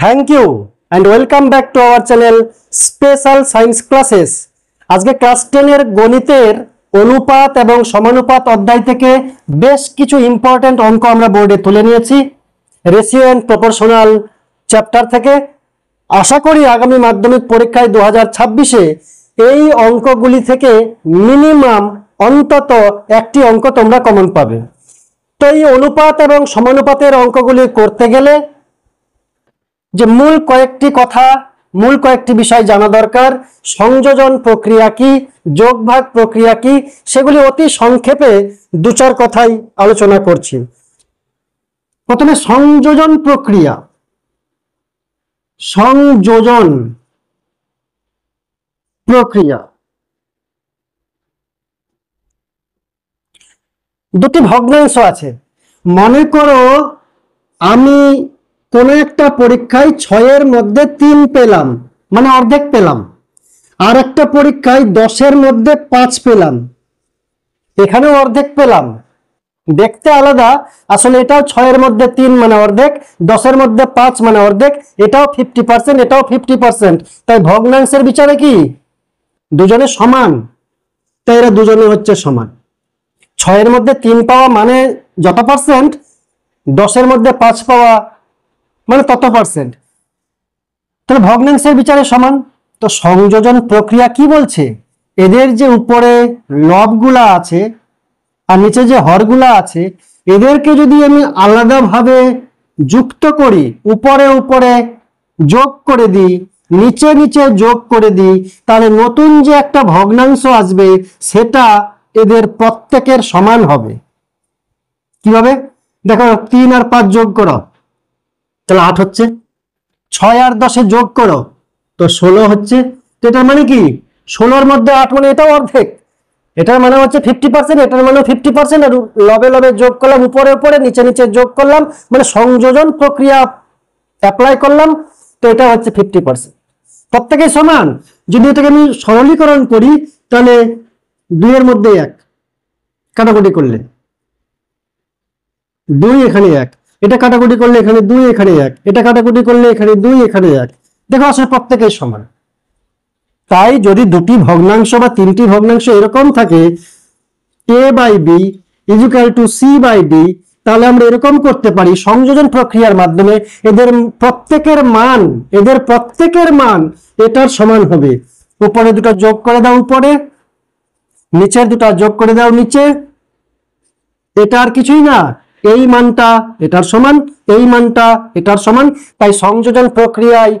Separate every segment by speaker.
Speaker 1: Thank you and welcome back to our channel special science classes. আজকে class 10 এর গণিতের অনুপাত এবং সমানুপাত অধ্যায় থেকে বেশ কিছু ইম্পর্টেন্ট অঙ্ক আমরা বোর্ডে তুলে নিয়েছি রেশিও অ্যান্ড প্রপোর্শনাল চ্যাপ্টার থেকে। আশা করি আগামী মাধ্যমিক পরীক্ষায় 2026-এ এই অঙ্কগুলি থেকে মিনিমাম অন্তত একটি অঙ্ক তোমরা কমন পাবে। তো এই অনুপাত এবং সমানুপাতের অঙ্কগুলি করতে গেলে যে মূল কয়েকটি বিষয় জানা দরকার। সংযোজন প্রক্রিয়া কি, যোগভাগ প্রক্রিয়া কি, সেগুলি অতি সংক্ষেপে দু চার কথাই আলোচনা করছি। প্রথমে সংযোজন প্রক্রিয়া। সংযোজন প্রক্রিয়া দুটি ভগ্নাংশ আছে। মনে করো আমি কোন একটা পরীক্ষায় 6-এর মধ্যে 3 পেলাম, মানে অর্ধেক পেলাম, আর একটা পরীক্ষায় 10-এর মধ্যে 5 পেলাম, এখানেও অর্ধেক পেলাম। দেখতে আলাদা, আসলে এটাও 6-এর মধ্যে 3 মানে অর্ধেক, 10-এর মধ্যে 5 মানে অর্ধেক, এটাও 50%, এটাও 50%। তাই ভগ্নাংশের বিচারে কি দুজনে সমান, তাই এরা দুজনে হচ্ছে সমান। 6-এর মধ্যে 3 পাওয়া মানে যত পার্সেন্ট, 10-এর মধ্যে 5 পাওয়া মানে তত পার্সেন্ট, তাহলে ভগ্নাংশের বিচারে সমান। তো সংযোজন প্রক্রিয়া কি বলছে, এদের যে উপরে লবগুলা আছে আর নিচে যে হরগুলা আছে, এদেরকে যদি আমি আলাদাভাবে যুক্ত করি, উপরে উপরে যোগ করে দিই, নিচে নিচে যোগ করে দিই, তাহলে নতুন যে একটা ভগ্নাংশ আসবে সেটা এদের প্রত্যেকের সমান হবে। কিভাবে দেখো, 3 আর 5 যোগ করো তাহলে 8 হচ্ছে, 6 আর 10-এ যোগ করো তো 16 হচ্ছে। তো এটার মানে কি, 16-এর মধ্যে 8 মানে এটাও অর্ধেক, এটার মানে হচ্ছে 50%, এটার মানে 50%, আর লবে লবে যোগ করলাম, উপরে উপরে নিচে নিচে যোগ করলাম, মানে সংযোজন প্রক্রিয়া অ্যাপ্লাই করলাম, তো এটা হচ্ছে 50%। প্রত্যেকেই সমান। যদি এটাকে আমি সরলীকরণ করি তাহলে 2-এর মধ্যে 1 কাটাকুটি করলে 2, এখানে 1, এটা কাটাকুটি করলে এখানে 2, এখানে 1, এটা কাটাকুটি করলে এখানে 2, এখানে 1। দেখো আসলে প্রত্যেকেই সমান। তাই যদি দুটি ভগ্নাংশ বা 3টি ভগ্নাংশ এরকম থাকে a/b = c/d, তাহলে আমরা এরকম করতে পারি সংযোজন প্রক্রিয়ার মাধ্যমে এদের প্রত্যেকের মান এটার সমান হবে। উপরে দুটো যোগ করে দাও উপরে, নিচের দুটো যোগ করে দাও নিচে, এটা আর কিছুই না, এই মানটা এটার সমান, এই মানটা এটার সমান। তাই সংযোজন প্রক্রিয়ায়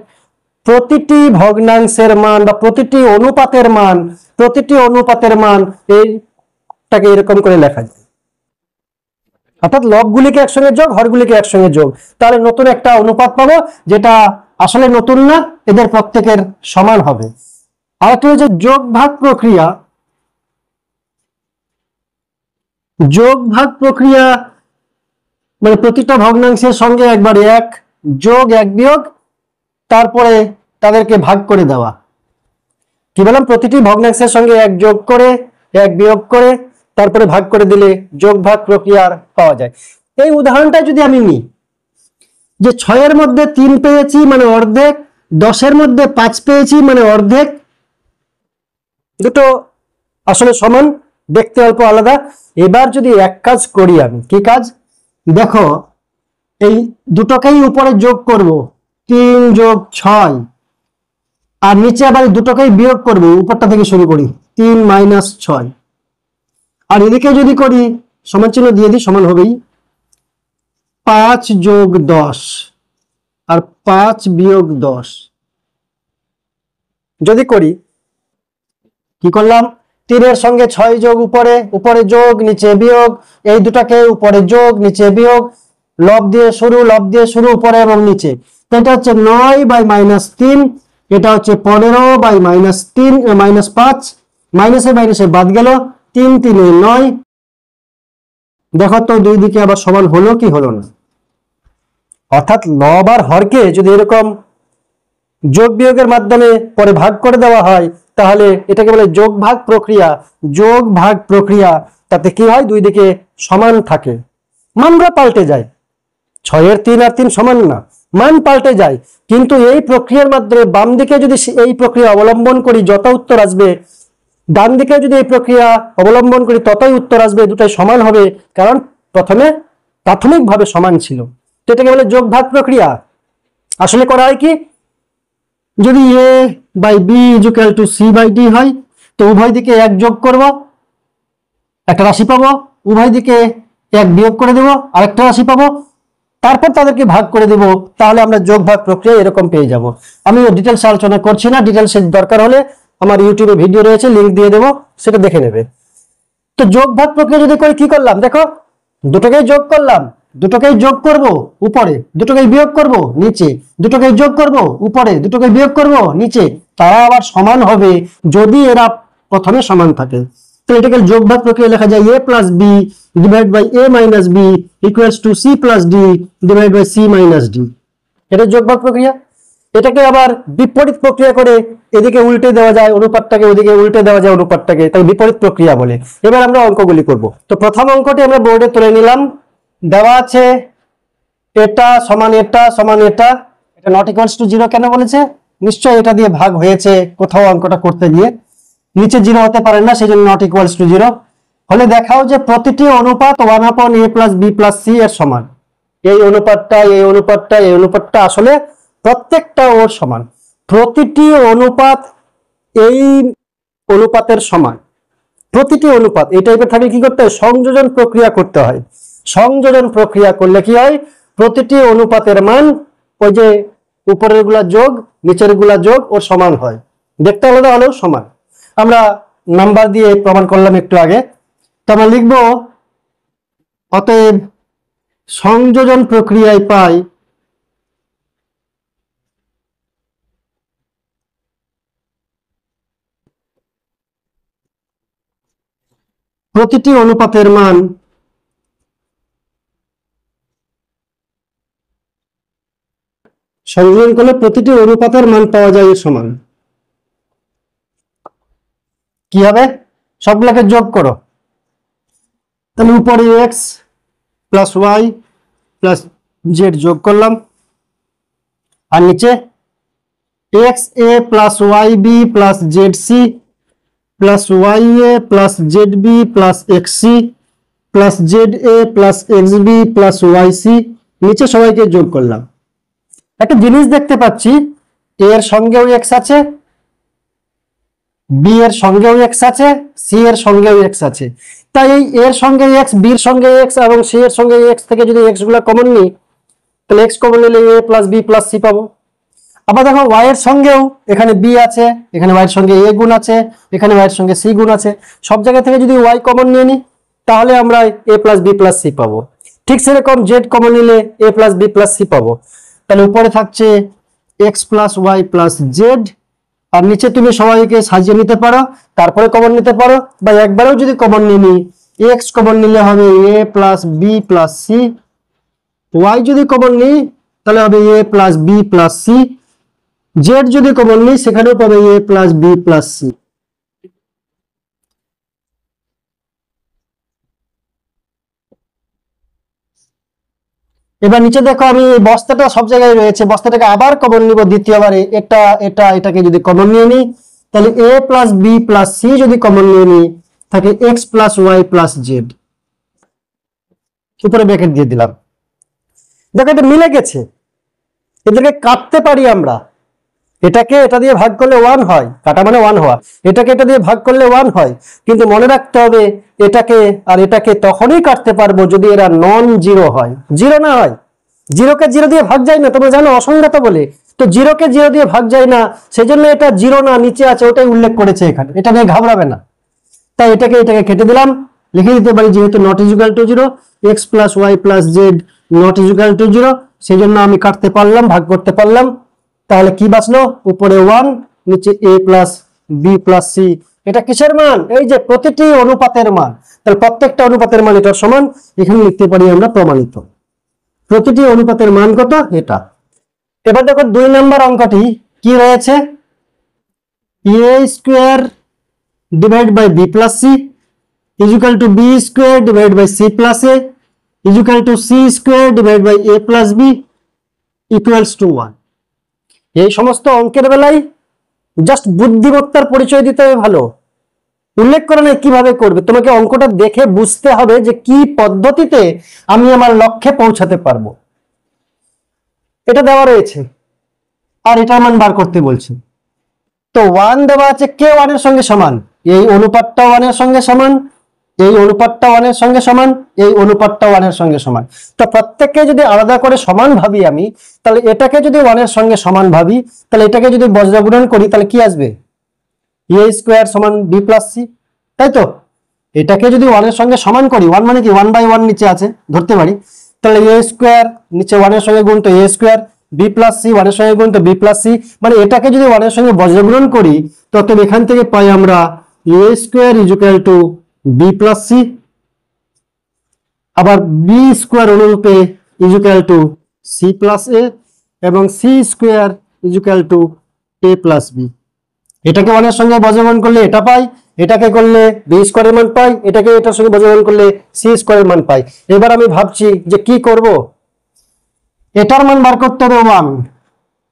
Speaker 1: প্রতিটি ভগ্নাংশের মান বা প্রতিটি অনুপাতের মান এইটাকে এরকম করে লেখা যায়, অর্থাৎ লবগুলিকে একসঙ্গে যোগ, হরগুলিকে একসঙ্গে যোগ, তাহলে নতুন একটা অনুপাত পাবো যেটা আসলে নতুন না, এদের প্রত্যেকের সমান হবে। আর একটা হচ্ছে যোগভাগ প্রক্রিয়া। যোগভাগ প্রক্রিয়া মানে প্রতিটা ভগ্নাংশের সঙ্গে একবার 1 যোগ 1 বিয়োগ, তারপরে তাদেরকে ভাগ করে দেওয়া। কি বললাম, প্রতিটি ভগ্নাংশের সঙ্গে 1 যোগ করে 1 বিয়োগ করে তারপরে ভাগ করে দিলে যোগভাগ প্রক্রিয়া পাওয়া যায়। এই উদাহরণটা যদি আমি নিই, যে 6-এর মধ্যে 3 পেয়েছি মানে অর্ধেক, 10-এর মধ্যে 5 পেয়েছি মানে অর্ধেক, দুটো আসলে সমান, দেখতে অল্প আলাদা। এবার যদি এক কাজ করি, আমি কি কাজ দেখো, এই দুটোকেই উপরে যোগ করব, 3 যোগ 6, আর নিচে আবার দুটোকেই বিয়োগ করব, উপরটা থেকে শুরু করি, 3 মাইনাস 6, আর এদিকে যদি করি সমান চিহ্ন দিয়ে দিই, সমান হবেই। 5 যোগ 10 আর 5 বিয়োগ 10 যদি করি, কি করলাম, 3-এর সঙ্গে 6 যোগ, উপরে উপরে যোগ নিচে বিয়োগ, এই দুটাকে উপরে যোগ নিচে বিয়োগ, লব দিয়ে শুরু উপরে এবং নিচে। তো এটা হচ্ছে 9/-3, এটা হচ্ছে 15/-3 -5, মাইনাসে বাদ গেল, 3 3 9। দেখো তো দুই দিকে আবার সমান হলো কি হলো না। অর্থাৎ লব আর হরকে যদি এরকম যোগ বিয়োগের মাধ্যমে পরে ভাগ করে দেওয়া হয় তাহলে এটাকে বলে যোগভাগ প্রক্রিয়া। তাতে কি হয়, দুই দিকে সমান থাকে, মানগুলো পাল্টে যায়। 6-এর 3 আর 3 সমান না, মান পাল্টে যায়, কিন্তু এই প্রক্রিয়ার মাধ্যমে বাম দিকে যদি এই প্রক্রিয়া অবলম্বন করি যত উত্তর আসবে, ডান দিকে যদি এই প্রক্রিয়া অবলম্বন করি ততই উত্তর আসবে, দুটাই সমান হবে, কারণ প্রথমে প্রাথমিকভাবে সমান ছিল। তো এটাকে বলে যোগ ভাগ প্রক্রিয়া। আসলে করা হয় কি, যদি a by b equal to c by d হয়, তো উভয় দিকে 1 যোগ করব, একটা রাশি পাবো, উভয় দিকে 1 বিয়োগ করে দেব, আরেকটা রাশি পাবো, তারপর তাদেরকে ভাগ করে দেব, তাহলে আমরা যোগ ভাগ প্রক্রিয়া এরকম পেয়ে যাব। আমি ডিটেলস আলোচনা করছি না, ডিটেলস দরকার হলে আমার ইউটিউবে ভিডিও রয়েছে, লিংক দিয়ে দেবো, সেটা দেখে নেবে। তো যোগ ভাগ প্রক্রিয়া যদি করি, কি করলাম দেখো, দুটোকেই যোগ করলাম, দুটোকেই যোগ করব উপরে, দুটোকেই বিয়োগ করব নিচে, দুটোকেই যোগ করব উপরে, দুটোকেই বিয়োগ করব নিচে, তারা আবার সমান হবে যদি এরা প্রথমে সমান থাকে। তো এটাকে যোগ ভাগ প্রক্রিয়া লেখা যায় a plus b divide by a minus b equals to c plus d divide by c minus d। এটা যোগ ভাগ প্রক্রিয়া। এটাকে আবার বিপরীত প্রক্রিয়া করে এদিকে উল্টে দেওয়া যায় অনুপাতটাকে, ওদিকে উল্টে দেওয়া যায় অনুপাতটাকে, তাই বিপরীত প্রক্রিয়া বলে। এবার আমরা অঙ্কগুলি করব। তো প্রথম অঙ্কটি আমরা বোর্ডে তুলে নিলাম, দেওয়া আছে এটা সমান এটা সমান এটা, এটা নট ইকুয়ালস টু 0 কেন বলেছে, নিশ্চয়ই এটা দিয়ে ভাগ হয়েছে কোথাও অঙ্কটা করতে গিয়ে, নিচে 0 হতে পারে না, সেই জন্য নট ইকুয়ালস টু 0 হলে দেখাও যে প্রতিটি অনুপাত 1/a plus b plus c এর সমান। এই অনুপাতটা, এই অনুপাতটা, এই অনুপাতটা আসলে প্রত্যেকটা ওর সমান, প্রতিটি অনুপাত এই অনুপাতের সমান, প্রতিটি অনুপাত এই টাইপের থাকলে কি করতে হয়, সংযোজন প্রক্রিয়া করতে হয়। সংযোজন প্রক্রিয়া করলে কি হয়, প্রতিটি অনুপাতের মান ওই যে উপরের গুলা যোগ নিচের গুলা যোগ ওর সমান হয়, দেখতে আলাদা হলেও সমান। আমরা নাম্বার দিয়ে প্রমাণ করলাম একটু আগে। তো আমরা লিখবো অতএব সংযোজন প্রক্রিয়ায় পাই প্রতিটি অনুপাতের মান সংযোজন করলে প্রতিটি অনুপাতের মান পাওয়া যায় এর সমান। কি হবে, সবগুলোকে যোগ করো, তাহলে উপরে x plus Y plus z যোগ করলাম, আর নিচে x a plus y b plus z c plus y a plus z b plus x c plus z a plus x b plus y c, নিচে সবাইকে যোগ করলাম। একটা জিনিস দেখতে পাচ্ছি, এ এর সঙ্গেও এক্স আছে, বি এর সঙ্গেও এক্স আছে, সি এর সঙ্গেও এক্স আছে, তাই এই এর সঙ্গে এক্স, বির সঙ্গে এক্স এবং সি এর সঙ্গে এক্স থেকে যদি এক্স গুলা কমন নিই, তাহলে এক্স কমন নিলে a plus B plus c পাবো। আবার দেখো ওয়াই এর সঙ্গেও এখানে বি আছে, এখানে ওয়াই এর সঙ্গে এ গুণ আছে, এখানে ওয়াই এর সঙ্গে সি গুণ আছে, সব জায়গা থেকে যদি ওয়াই কমন নিয়ে নিই তাহলে আমরা a plus B plus c পাবো। ঠিক সেরকম জেড কমন নিলে a plus B plus c পাবো। তাহলে উপরে থাকছে x plus Y plus z, আর নিচে তুমি সবাইকে সাজিয়ে নিতে পারো, তারপরে কমন নিতে পারো, বা একবারেও যদি কমন নিয়ে নিই, এক্স কমন নিলে হবে a plus B plus c, y যদি কমন নিই তাহলে হবে a plus B plus C, z যদি কমন নিই সেখানেও পাবে a plus B plus c. এবার নিচে দেখো আমি এই বস্তাটা সব জায়গায় রয়েছে, বস্তাটাকে আবার কমন নিব দ্বিতীয়বারে, এটাকে যদি কমন নিয়ে নিই তাহলে এ প্লাস বি প্লাস সি যদি কমন নিয়ে নিই থাকে X plus Y plus Z, উপরে ব্র্যাকেট দিয়ে দিলাম। দেখো এটা মিলে গেছে, এদেরকে কাটতে পারি আমরা, এটাকে এটা দিয়ে ভাগ করলে 1 হয়, কাটা মানে 1 হওয়া, এটাকে এটা দিয়ে ভাগ করলে 1 হয়, কিন্তু মনে রাখতে হবে এটাকে আর এটাকে তখনই কাটতে পারবো যদি এরা নন জিরো হয়, জিরো না হয়। জিরোকে জিরো দিয়ে ভাগ যায় না, তোমরা জানো অসংখ্যাত বলে, তো জিরোকে জিরো দিয়ে ভাগ যায় না, সেজন্য এটা জিরো না নিচে আছে ওটাই উল্লেখ করেছে এখানে, এটা নিয়ে ঘাবড়াবে না। তাই এটাকে কেটে দিলাম, লিখে দিতে পারি যেহেতু not equal to 0, X plus Y plus Z not equal to 0, সেই জন্য আমি কাটতে পারলাম, ভাগ করতে পারলাম। তাহলে কি বাঁচলো, উপরে 1 নিচে a plus B plus C. এটা কিসের মান, এই যে প্রতিটি অনুপাতের মান, তাহলে প্রত্যেকটা অনুপাতের মান এটার সমান, এখানে লিখতে পারি আমরা প্রমাণিত, প্রতিটি অনুপাতের মান কত এটা। এবার দেখো 2 নম্বর অঙ্কটি কি রয়েছে, a square divide by B plus C is equal to B square divide by C plus A is equal to C square divide by A plus B equals to 1। এই সমস্ত অঙ্কের বেলায় জাস্ট বুদ্ধিমত্তার পরিচয় দিতে হবে, ভালো উল্লেখ করে না কিভাবে করবে। তোমাকে অঙ্কটা দেখে বুঝতে হবে যে কি পদ্ধতিতে আমি আমার লক্ষ্যে পৌঁছাতে পারবো। এটা দেওয়া রয়েছে আর এটার মান বার করতে বলছে। তো 1 দেওয়া আছে, কে 1 এর সঙ্গে সমান, এই অনুপাতটা 1 এর সঙ্গে সমান, এই অনুপাতটা 1 এর সঙ্গে সমান, এই অনুপাতটা 1 এর সঙ্গে সমান। তো প্রত্যেককে যদি আলাদা করে সমান ভাবি আমি, তাহলে এটাকে যদি 1 এর সঙ্গে সমান ভাবি, তাহলে এটাকে যদি বজ্রগুণন করি তাহলে কি আসবে, a স্কয়ার সমান b প্লাস c, তাই তো? এটাকে যদি 1 এর সঙ্গে সমান করি, 1 মানে কি 1/1 নিচে আছে ধরতে পারি, তাহলে a স্কয়ার নিচে 1 এর সঙ্গে গুণ তো a square, b plus c 1 এর সঙ্গে গুণ তো b প্লাস c, মানে এটাকে যদি 1 এর সঙ্গে বজ্রগুণন করি তখন এখান থেকে পাই আমরা a square is equal to b plus c, আবার b স্কয়ার অনুরূপে is equal to c plus a, এবং c square is equal to a plus b। এটাকে 1 এর সঙ্গে বজ্রগুণন করলে এটা পাই, এটাকে করলে b স্কয়ারের মান পাই, এটাকে এটার সঙ্গে বজ্রগুণন করলে c স্কয়ারের মান পাই। এবার আমি ভাবছি যে কি করব, এটার মান বার করতে হবে 1,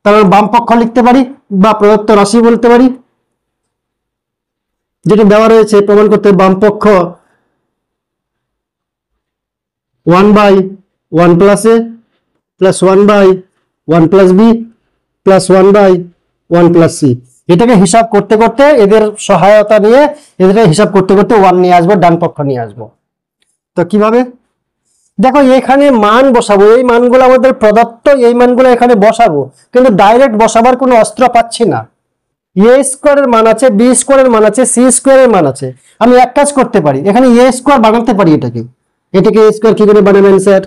Speaker 1: তাহলে বাম পক্ষ লিখতে পারি বা প্রদত্ত রাশি বলতে পারি, যেটা দেওয়া রয়েছে প্রমাণ করতে বাম পক্ষ 1/1 plus a plus 1/1 plus b plus 1/1 plus c। এটাকে হিসাব করতে করতে এদের সহায়তা নিয়ে এদের হিসাব করতে করতে 1 নিয়ে আসবো, ডান পক্ষ নিয়ে আসবো। তো কিভাবে দেখো, এখানে মান বসাবো, এই মানগুলো আমাদের প্রদত্ত, এই মানগুলো এখানে বসাবো, কিন্তু ডাইরেক্ট বসাবার কোনো অস্ত্র পাচ্ছি না। a স্কয়ারের মান আছে, b স্কয়ারের মান আছে, c স্কয়ারের মান আছে। আমি এক কাজ করতে পারি, এখানে a স্কয়ার বানাতে পারি, এটাকে a স্কয়ার কি করে বানাবেন স্যার,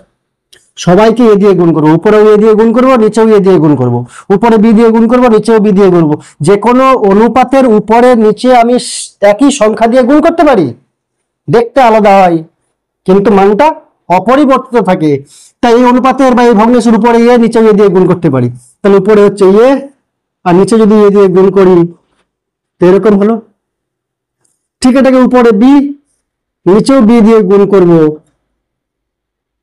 Speaker 1: সবাইকে এ দিয়ে গুণ করবো, উপরেও এ দিয়ে গুণ করবো, নিচেও এ দিয়ে গুণ করবো, উপরে বি দিয়ে গুণ করবো, নিচেও বি দিয়ে গুণবো। যে কোনো অনুপাতের উপরে নিচে আমি একই সংখ্যা দিয়ে গুণ করতে পারি, দেখতে আলাদা হয় কিন্তু মানটা অপরিবর্তিত থাকে। তাই এই অনুপাতের বা এই ভগ্নাংশের উপরে এ, নিচেও এ দিয়ে গুণ করতে পারি, তাহলে উপরে হচ্ছে এ আর নিচে যদি এ দিয়ে গুণ করি তো এরকম হলো। ঠিক, এটাকে উপরে বি নিচেও বি দিয়ে গুণ করব,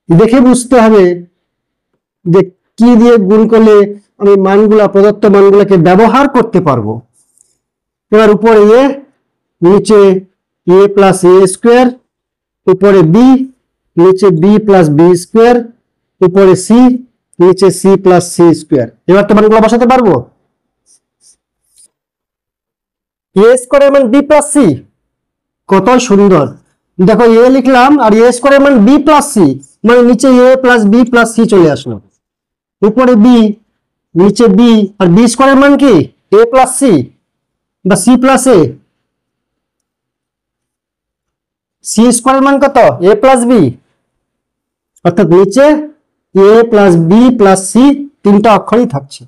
Speaker 1: দেখে বুঝতে হবে যে কি দিয়ে গুণ করলে আমি মানগুলা প্রদত্ত মানগুলোকে ব্যবহার করতে পারবো। এবার উপরে এ, নিচে এ প্লাস এ স্কোয়ার, উপরে বি, নিচে বি প্লাস বি স্কোয়ার, উপরে সি, নিচে সি প্লাস সি স্কোয়ার। এবার তো মানগুলো বসাতে পারবো। এ স্কোয়ারের মান বি প্লাস সি, কত সুন্দর। দেখো এ লিখলাম আর এ স্কোয়ারের মান বি প্লাস সি, মানে নিচে এ প্লাস বি প্লাস সি চলে আসলো, উপরে বি, নিচে বি, আর বি স্কোয়ারের মান কি এ প্লাস সি বা সি প্লাস এ, সি স্কোয়ারের মান কত এ প্লাস বি, অর্থাৎ নিচে এ প্লাস বি প্লাস সি তিনটা অক্ষরই থাকছে,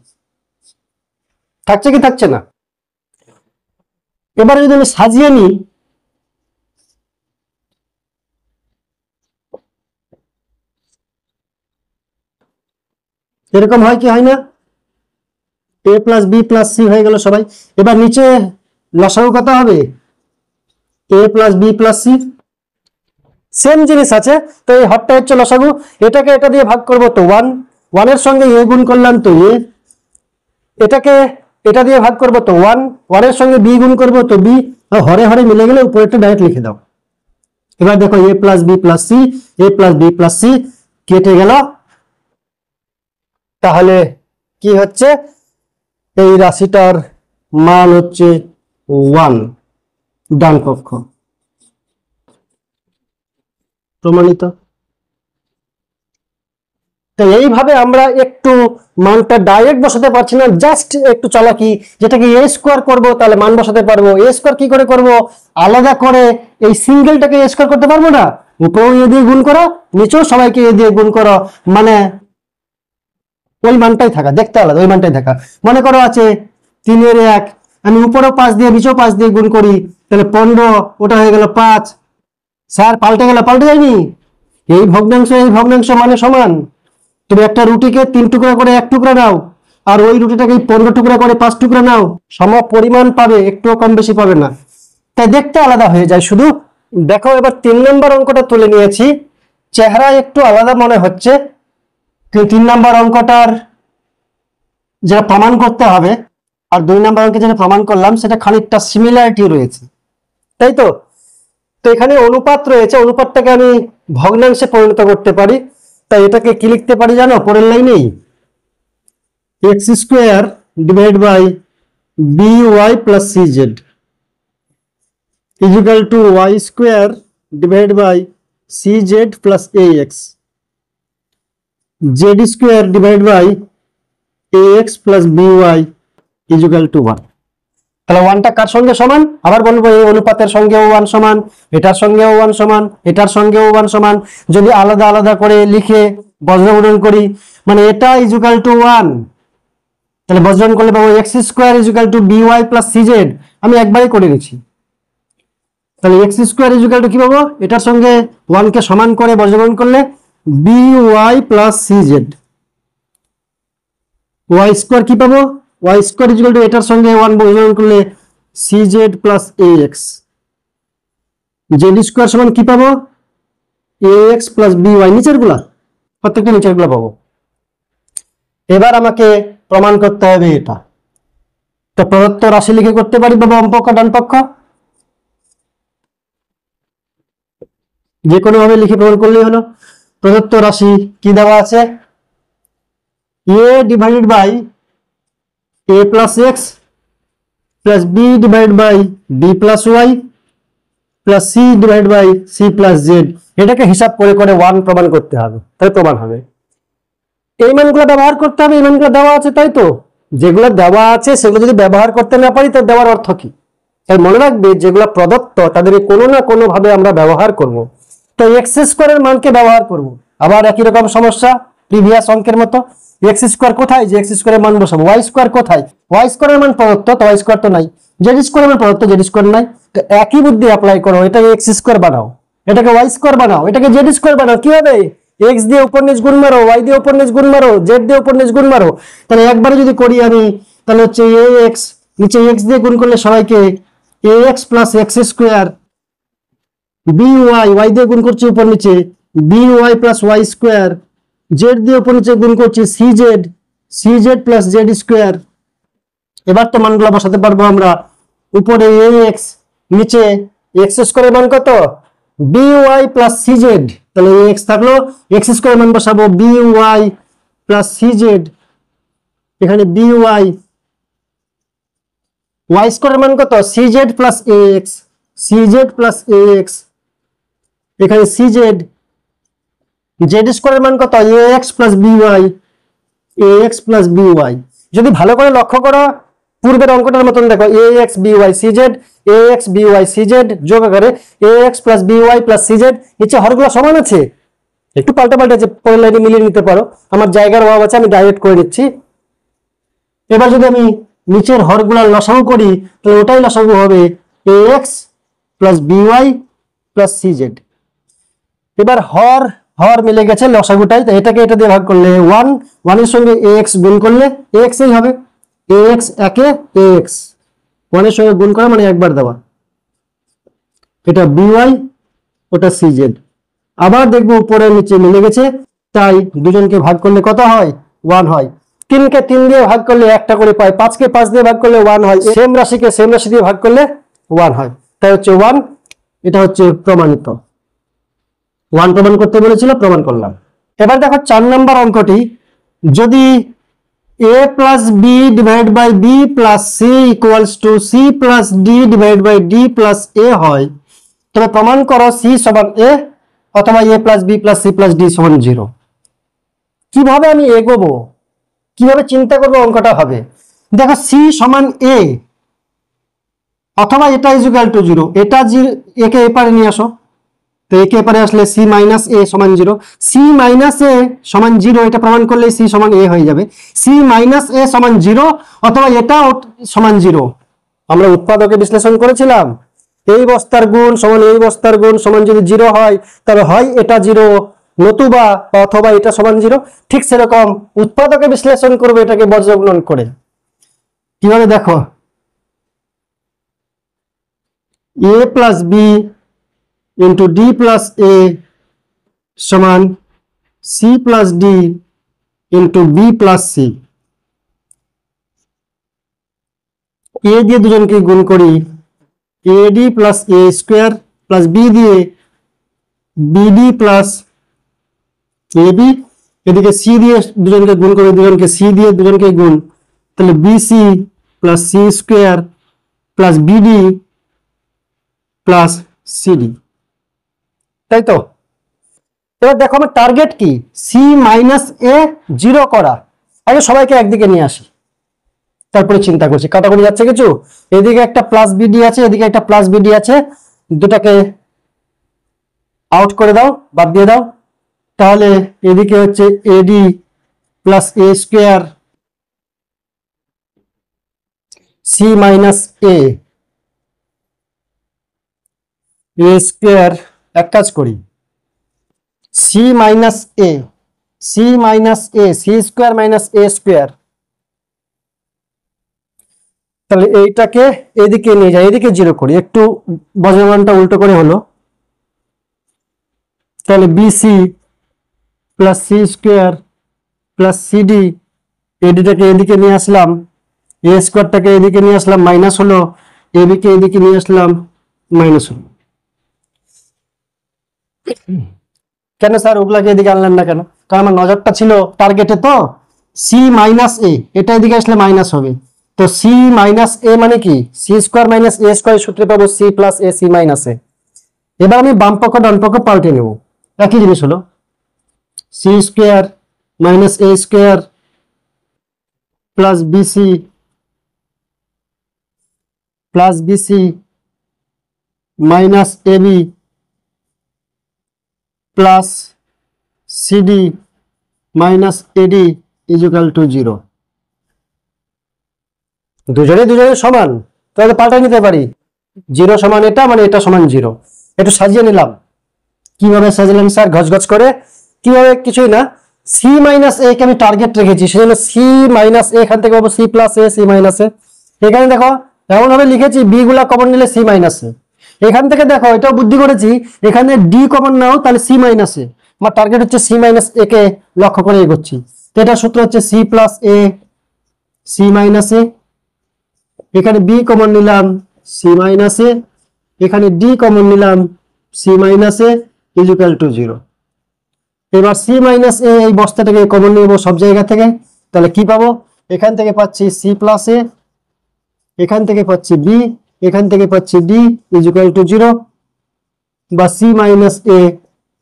Speaker 1: থাকছে কি থাকছে না। এবারে যদি আমি সাজিয়ে নিই, এরকম হয় কি হয় না, a plus B plus c হয়ে গেল সবাই। এবার নিচে লসাগু কত হবে, a plus B plus c, same জিনিস আছে। তো এই হরটা হচ্ছে লসাগু, এটাকে এটা দিয়ে ভাগ করবো তো 1, 1 এর সঙ্গে এ গুণ করলাম তো এ, এটাকে এটা দিয়ে ভাগ করবো তো 1, 1 এর সঙ্গে বি গুণ করবো তো বি, হরে হরে মিলে গেলে উপরে একটা ডাইরেক্ট লিখে দাও। এবার দেখো a plus B plus c, A plus B plus C কেটে গেল, তাহলে কি হচ্ছে, এই রাশিটার মান হচ্ছে 1, ডান পক্ষ প্রমাণিত। তাই এইভাবে আমরা একটু মানটা ডাইরেক্ট বসাতে পারছি না, জাস্ট একটু চালাকি, যেটাকে এ স্কোয়ার করবো তাহলে মান বসাতে পারবো। এ স্কোয়ার কি করে করবো, আলাদা করে এই সিঙ্গেলটাকে এ স্কোয়ার করতে পারবো না, উপরেও এ দিয়ে গুণ করো, নিচেও সবাইকে এ দিয়ে গুণ করো, মানে ওই মানটাই থাকা, দেখতে আলাদা, ওই মানটাই থাকা। মনে করো আছে 3 এর 1, আমি উপরেও 5 দিয়ে নিচেও 5 দিয়ে গুণ করি, তাহলে 15, ওটা হয়ে গেল 5। স্যার পাল্টে গেল, পাল্টে যায়নি, এই ভগ্নাংশ মানে সমান। তুমি একটা রুটিকে 3 টুকরা করে 1 টুকরা নাও, আর ওই রুটিটাকে 15 টুকরা করে 5 টুকরা নাও, সম পরিমাণ পাবে, একটুও কম বেশি পাবে না, তাই দেখতে আলাদা হয়ে যায় শুধু। দেখো এবার 3 নম্বর অঙ্কটা তুলে নিয়েছি, চেহারা একটু আলাদা মনে হচ্ছে, 3 নম্বর অঙ্কটার যেটা প্রমাণ করতে হবে, আর 2 নম্বর অঙ্কে যেটা প্রমাণ করলাম সেটা খানিকটা সিমিলারিটি রয়েছে, তাই তো। তো এখানে অনুপাত রয়েছে, অনুপাতটাকে আমি ভগ্নাংশে পরিণত করতে পারি। তাই এটাকে কি লিখতে পারি জানো? পরের লাইনেই X square divide by B Y plus C Z equal to Y square divide by C Z plus A X Z square divide by A x plus B Y equal to 1। তাহলে 1টা কার সঙ্গে সমান? আবার বলবো এই অনুপাতের সঙ্গেও 1 সমান, এটার সঙ্গেও 1 সমান, এটার সঙ্গেও 1 সমান। যদি আলাদা আলাদা করে লিখে বজ্রগুণন করি, মানে এটা ইজিক্যাল টু 1, তাহলে বজ্রগুণন করলে পাবো X square equal to B Y plus C Z. আমি একবারই করে নিচ্ছি। তাহলে এক্স স্কোয়ার ইজিক্যাল টু কি পাবো? এটার সঙ্গে 1 কে সমান করে বজ্রগুণন করলে B Y plus C Z. Y square কি পাবো? ওয়াই স্কোয়ার ইজিক্যাল টু এটার সঙ্গে 1 বজ্রগুণন করলে C Z plus A X. Z square সমান কি পাবো? এ এক্স প্লাস বি ওয়াই। নিচের গুলা, প্রত্যেকটা নিচের গুলা পাবো। এবার আমাকে প্রমাণ করতে হবে এটা। তো প্রদত্ত রাশি লিখে করতে পারি বাবা, বাম পক্ষ ডান পক্ষ যে কোনো ভাবে লিখে প্রমাণ করলেই হলো। প্রদত্ত রাশি কি দেওয়া আছে? A divided by A plus x plus b divide by B plus Y plus C divide by C plus z. এটাকে হিসাব করে করে 1 প্রমাণ করতে হবে, তাই প্রমাণ হবে। এই মানগুলো ব্যবহার করতে হবে, এই মানগুলো দেওয়া আছে, তাই তো। যেগুলো দেওয়া আছে সেগুলো যদি ব্যবহার করতে না পারি, তো দেওয়ার অর্থ কি? তাই মনে রাখবে যেগুলো প্রদত্ত তাদের কোনো না কোনো ভাবে আমরা ব্যবহার করব। তো এক্স স্কোয়ারের মানকে ব্যবহার করব। আবার একই রকম সমস্যা প্রিভিয়াস অঙ্কের মতো। এক্স স্কোয়ার কোথায়? যে এক্স স্কোয়ারের মান বসাবো। ওয়াই স্কোয়ার কোথায়? ওয়াই স্কোয়ারের মান প্রদত্ত, তো ওয়াই স্কোয়ার তো নাই। জেড স্কোয়ারের মান প্রদত্ত, জেড স্কোয়ার নাই। তো একই বুদ্ধি অ্যাপ্লাই করো, এটাকে এক্স স্কোয়ার বানাও, এটাকে ওয়াই স্কোয়ার বানাও, এটাকে জেড স্কোয়ার বানাও। কি হবে? এক্স দিয়ে উপর নিচ গুণ মারো, ওয়াই দিয়ে উপর নিচ গুণ মারো, জেড দিয়ে উপর নিচ গুণ মারো। তাহলে একবারে যদি করি আমি, তাহলে হচ্ছে এ এক্স, নিচে এক্স দিয়ে গুণ করলে সবাইকে a x plus x square b Y, y দিয়ে গুণ করছি উপর নিচে b Y plus y square, z দিয়ে উপর নিচে গুণ করছি c Z plus z square. এবার তো মানগুলো বসাতে পারবো আমরা। উপরে এ এক্স, নিচে এক্স স্কোয়ারের মান কত? B Y plus C Z. তাহলে এ এক্স থাকলো, এক্স স্কোয়ারের মান বসাবো B Y plus C Z. এখানে বি ওয়াই, ওয়াই স্কোয়ারের মান কত? C Z plus A X, C Z plus A X. এখানে সি জেড, জেড স্কোয়ারের মান কত? A x plus B Y, A x plus B Y. যদি ভালো করে লক্ষ্য করো পূর্বের অঙ্কটার মতন দেখো, A x B Y c Z, a x B Y c z যোগ করে a x plus B Y plus C z. নিচে হরগুলো সমান আছে, একটু পাল্টা পাল্টা আছে, পরের লাইনে মিলিয়ে নিতে পারো। আমার জায়গার অভাব আছে, আমি ডাইরেক্ট করে নিচ্ছি। এবার যদি আমি নিচের হরগুলা লসাগু করি, তাহলে ওটাই লসাগু হবে a x plus B Y plus C z. এবার হর হর মিলে গেছে, লসাগুটাই। এটাকে এটা দিয়ে ভাগ করলে 1, 1 এর সঙ্গে এ এক্স গুণ করলে এ এক্সই হবে। এ এক্স একে এ এক্স, 1 এর সঙ্গে গুণ করা মানে একবার দেওয়া। এটা বি ওয়াই, ওটা সি জেড। আবার দেখবো উপরে নিচে মিলে গেছে, তাই দুজনকে ভাগ করলে কত হয়? 1 হয়। 3 কে 3 দিয়ে ভাগ করলে একটা করে পাই, 5 কে 5 দিয়ে ভাগ করলে 1 হয়, সেম রাশিকে সেম রাশি দিয়ে ভাগ করলে 1 হয়। তাই হচ্ছে 1। এটা হচ্ছে প্রমাণিত। 1 প্রমাণ করতে বলেছিল, প্রমাণ করলাম। এবার দেখো 4 নম্বর অঙ্কটি। যদি a plus b divide by B plus c equals to c plus d divide by d plus a হয়, তবে প্রমাণ করো সি সমান এ অথবা a plus B plus c plus d সমান 0। কিভাবে আমি এগোবো, কিভাবে চিন্তা করবো অঙ্কটা হবে? দেখো সি সমান এ অথবা এটা ইকুয়াল টু 0। এটা একে এপারে নিয়ে আসো, তো একে এপারে আসলে সি মাইনাস এ সমান 0। সি মাইনাস এ সমান 0 এটা প্রমাণ করলে সি সমান এ হয়ে যাবে। সি মাইনাস এ সমান 0 অথবা এটা সমান 0। আমরা উৎপাদকে বিশ্লেষণ করেছিলাম, এই বস্তার গুণ সমান এই বস্তার গুণ সমান যদি 0 হয়, তবে হয় এটা 0 নতুবা অথবা এটা সমান 0। ঠিক সেরকম উৎপাদকে বিশ্লেষণ করবে এটাকে বজ্রগুণন করে। কিভাবে দেখো, a plus b into d plus a সমান c plus d into B plus c. A দিয়ে দুজনকে গুণ করি, a d plus a square plus b দিয়ে বিডি প্লাস এবি, এদিকে সি দিয়ে দুজনকে গুণ করে, দুজনকে সি দিয়ে দুজনকে গুণ, তাহলে BC plus C square plus BD plus CD, তাই তো? এবার দেখো আমার টার্গেট কি, সি মাইনাস এ জিরো করা। আগে সবাইকে একদিকে নিয়ে আসি, তারপরে চিন্তা করছি। কাটাকুটি যাচ্ছে কিছু? এদিকে একটা প্লাস বিডি আছে, এদিকে একটা প্লাস বিডি আছে, দুটাকে আউট করে দাও, বাদ দিয়ে দাও। তাহলে এদিকে হচ্ছে এডি plus a square C minus A square. এক কাজ করি, C minus a, c minus a, C square minus A square, তাহলে এইটাকে এদিকে নিয়ে যাই, এদিকে জিরো করি, একটু বজ্রমানটা উল্টো করে হলো। তাহলে BC plus C square plus c d, এডিটাকে এদিকে নিয়ে আসলাম, এ স্কোয়ারটাকে এদিকে নিয়ে আসলাম, মাইনাস হলো, এবিকে এদিকে নিয়ে আসলাম, মাইনাস হলো। কেন স্যার ওগুলাকে এদিকে আনলেন না কেন? কারণ আমার নজরটা ছিল টার্গেটে, তো সি মাইনাস এ, এটা এদিকে আসলে মাইনাস হবে। তো সি মাইনাস এ মানে কি, সি স্কোয়ার মাইনাস এ স্কোয়ার সূত্রে পাবো c plus a c minus a. এবার আমি বাম পক্ষ ডান পক্ষ পাল্টে নেব, একই জিনিস হলো, C square minus A square plus BC minus AB plus CD minus AD equal to zero. দুজনে দুজনে সমান, তাহলে পাল্টাই নিতে পারি, জিরো সমান এটা মানে এটা সমান জিরো। একটু সাজিয়ে নিলাম। কিভাবে সাজালাম স্যার? ঘচঘচ করে। কিভাবে? কিছুই না, সি মাইনাস এ কে আমি টার্গেট রেখেছি, সেজন্য সি মাইনাস এ এখান থেকে পাবো c plus a c minus a. এখানে দেখো এমন ভাবে লিখেছি, বি গুলা কমন নিলে সি মাইনাস এ। এখান থেকে দেখো এটাও বুদ্ধি করেছি, এখানে ডি কমন নাও তাহলে সি মাইনাস এ। আমার টার্গেট হচ্ছে সি মাইনাস এ কে লক্ষ্য করে এগোচ্ছি। তো এটার সূত্র হচ্ছে c plus a c minus a, এখানে বি কমন নিলাম সি মাইনাস এ, এখানে ডি কমন নিলাম c minus a equal to zero. এবার সি মাইনাস এ এই বস্তাটাকে কমন নেব সব জায়গা থেকে, তাহলে কি পাবো? এখান থেকে পাচ্ছি সি প্লাস এ, এখান থেকে পাচ্ছি বি, এখান থেকে পাচ্ছি ডি ইকুয়াল টু জিরো, বা সি মাইনাস এ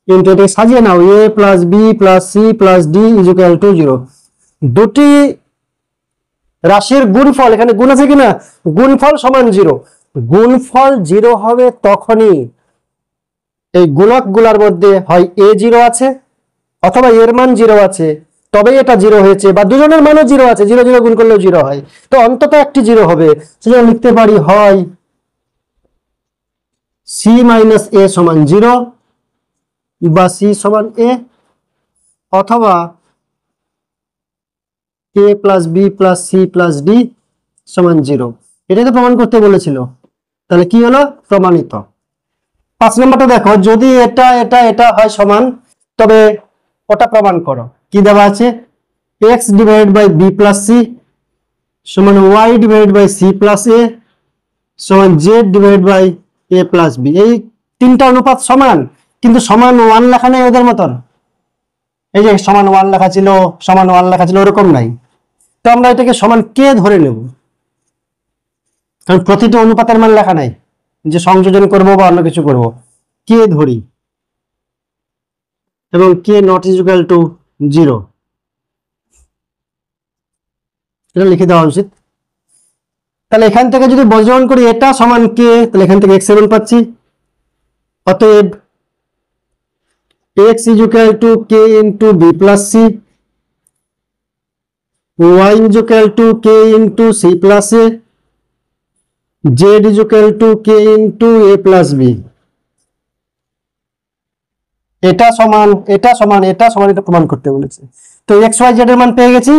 Speaker 1: ইন্টু, এটাকে সাজিয়ে নাও, a plus B plus c plus d equal to zero. দুটি রাশির গুণফল, এখানে গুণ আছে কিনা, গুণফল সমান জিরো। গুণফল জিরো হবে তখনই এই গুণক গুলার মধ্যে হয় এ জিরো আছে অথবা এর মান জিরো আছে, তবেই এটা জিরো হয়েছে, বা দুজনের মানও জিরো আছে, জিরো জিরো গুণ করলেও জিরো হয়, তো অন্তত একটি জিরো হবে। সেজন্য লিখতে পারি হয় সি মাইনাস এ সমান জিরো বা সি সমান এ, অথবা a plus B plus c plus d সমান জিরো। এটাই তো প্রমাণ করতে বলেছিল, তাহলে কি হলো? প্রমাণিত। 5 নম্বরটা দেখো, যদি এটা এটা এটা হয় সমান, তবে ওটা প্রমাণ করো। কি দেওয়া আছে? x divided by B plus c সমান y divided by C plus a সমান z divided by A plus b. এই তিনটা অনুপাত সমান, কিন্তু সমান 1 লেখা নেই ওদের মতন। এই যে সমান 1 লেখা ছিল, সমান 1 লেখা ছিল, ওরকম নাই। তো আমরা এটাকে সমান কে ধরে নেব, কারণ প্রতিটা অনুপাতের মান লেখা নাই যে সংযোজন করব বা অন্য কিছু করব। কে ধরি, এবং কে নট ইকুয়াল টু জিরো, এটা লিখে দেওয়া উচিত। তাহলে এখান থেকে যদি বজ্রগণ করি এটা সমান কে, তাহলে এখান থেকে x7 পাচ্ছি। অতএব x equal to K into B plus C, y equal to K into C plus A, z equal to K into A plus B. এটা সমান এটা সমান এটা সমান, এটা প্রমাণ করতে বলেছে। তো এক্স ওয়াই জেড এর মান পেয়ে গেছি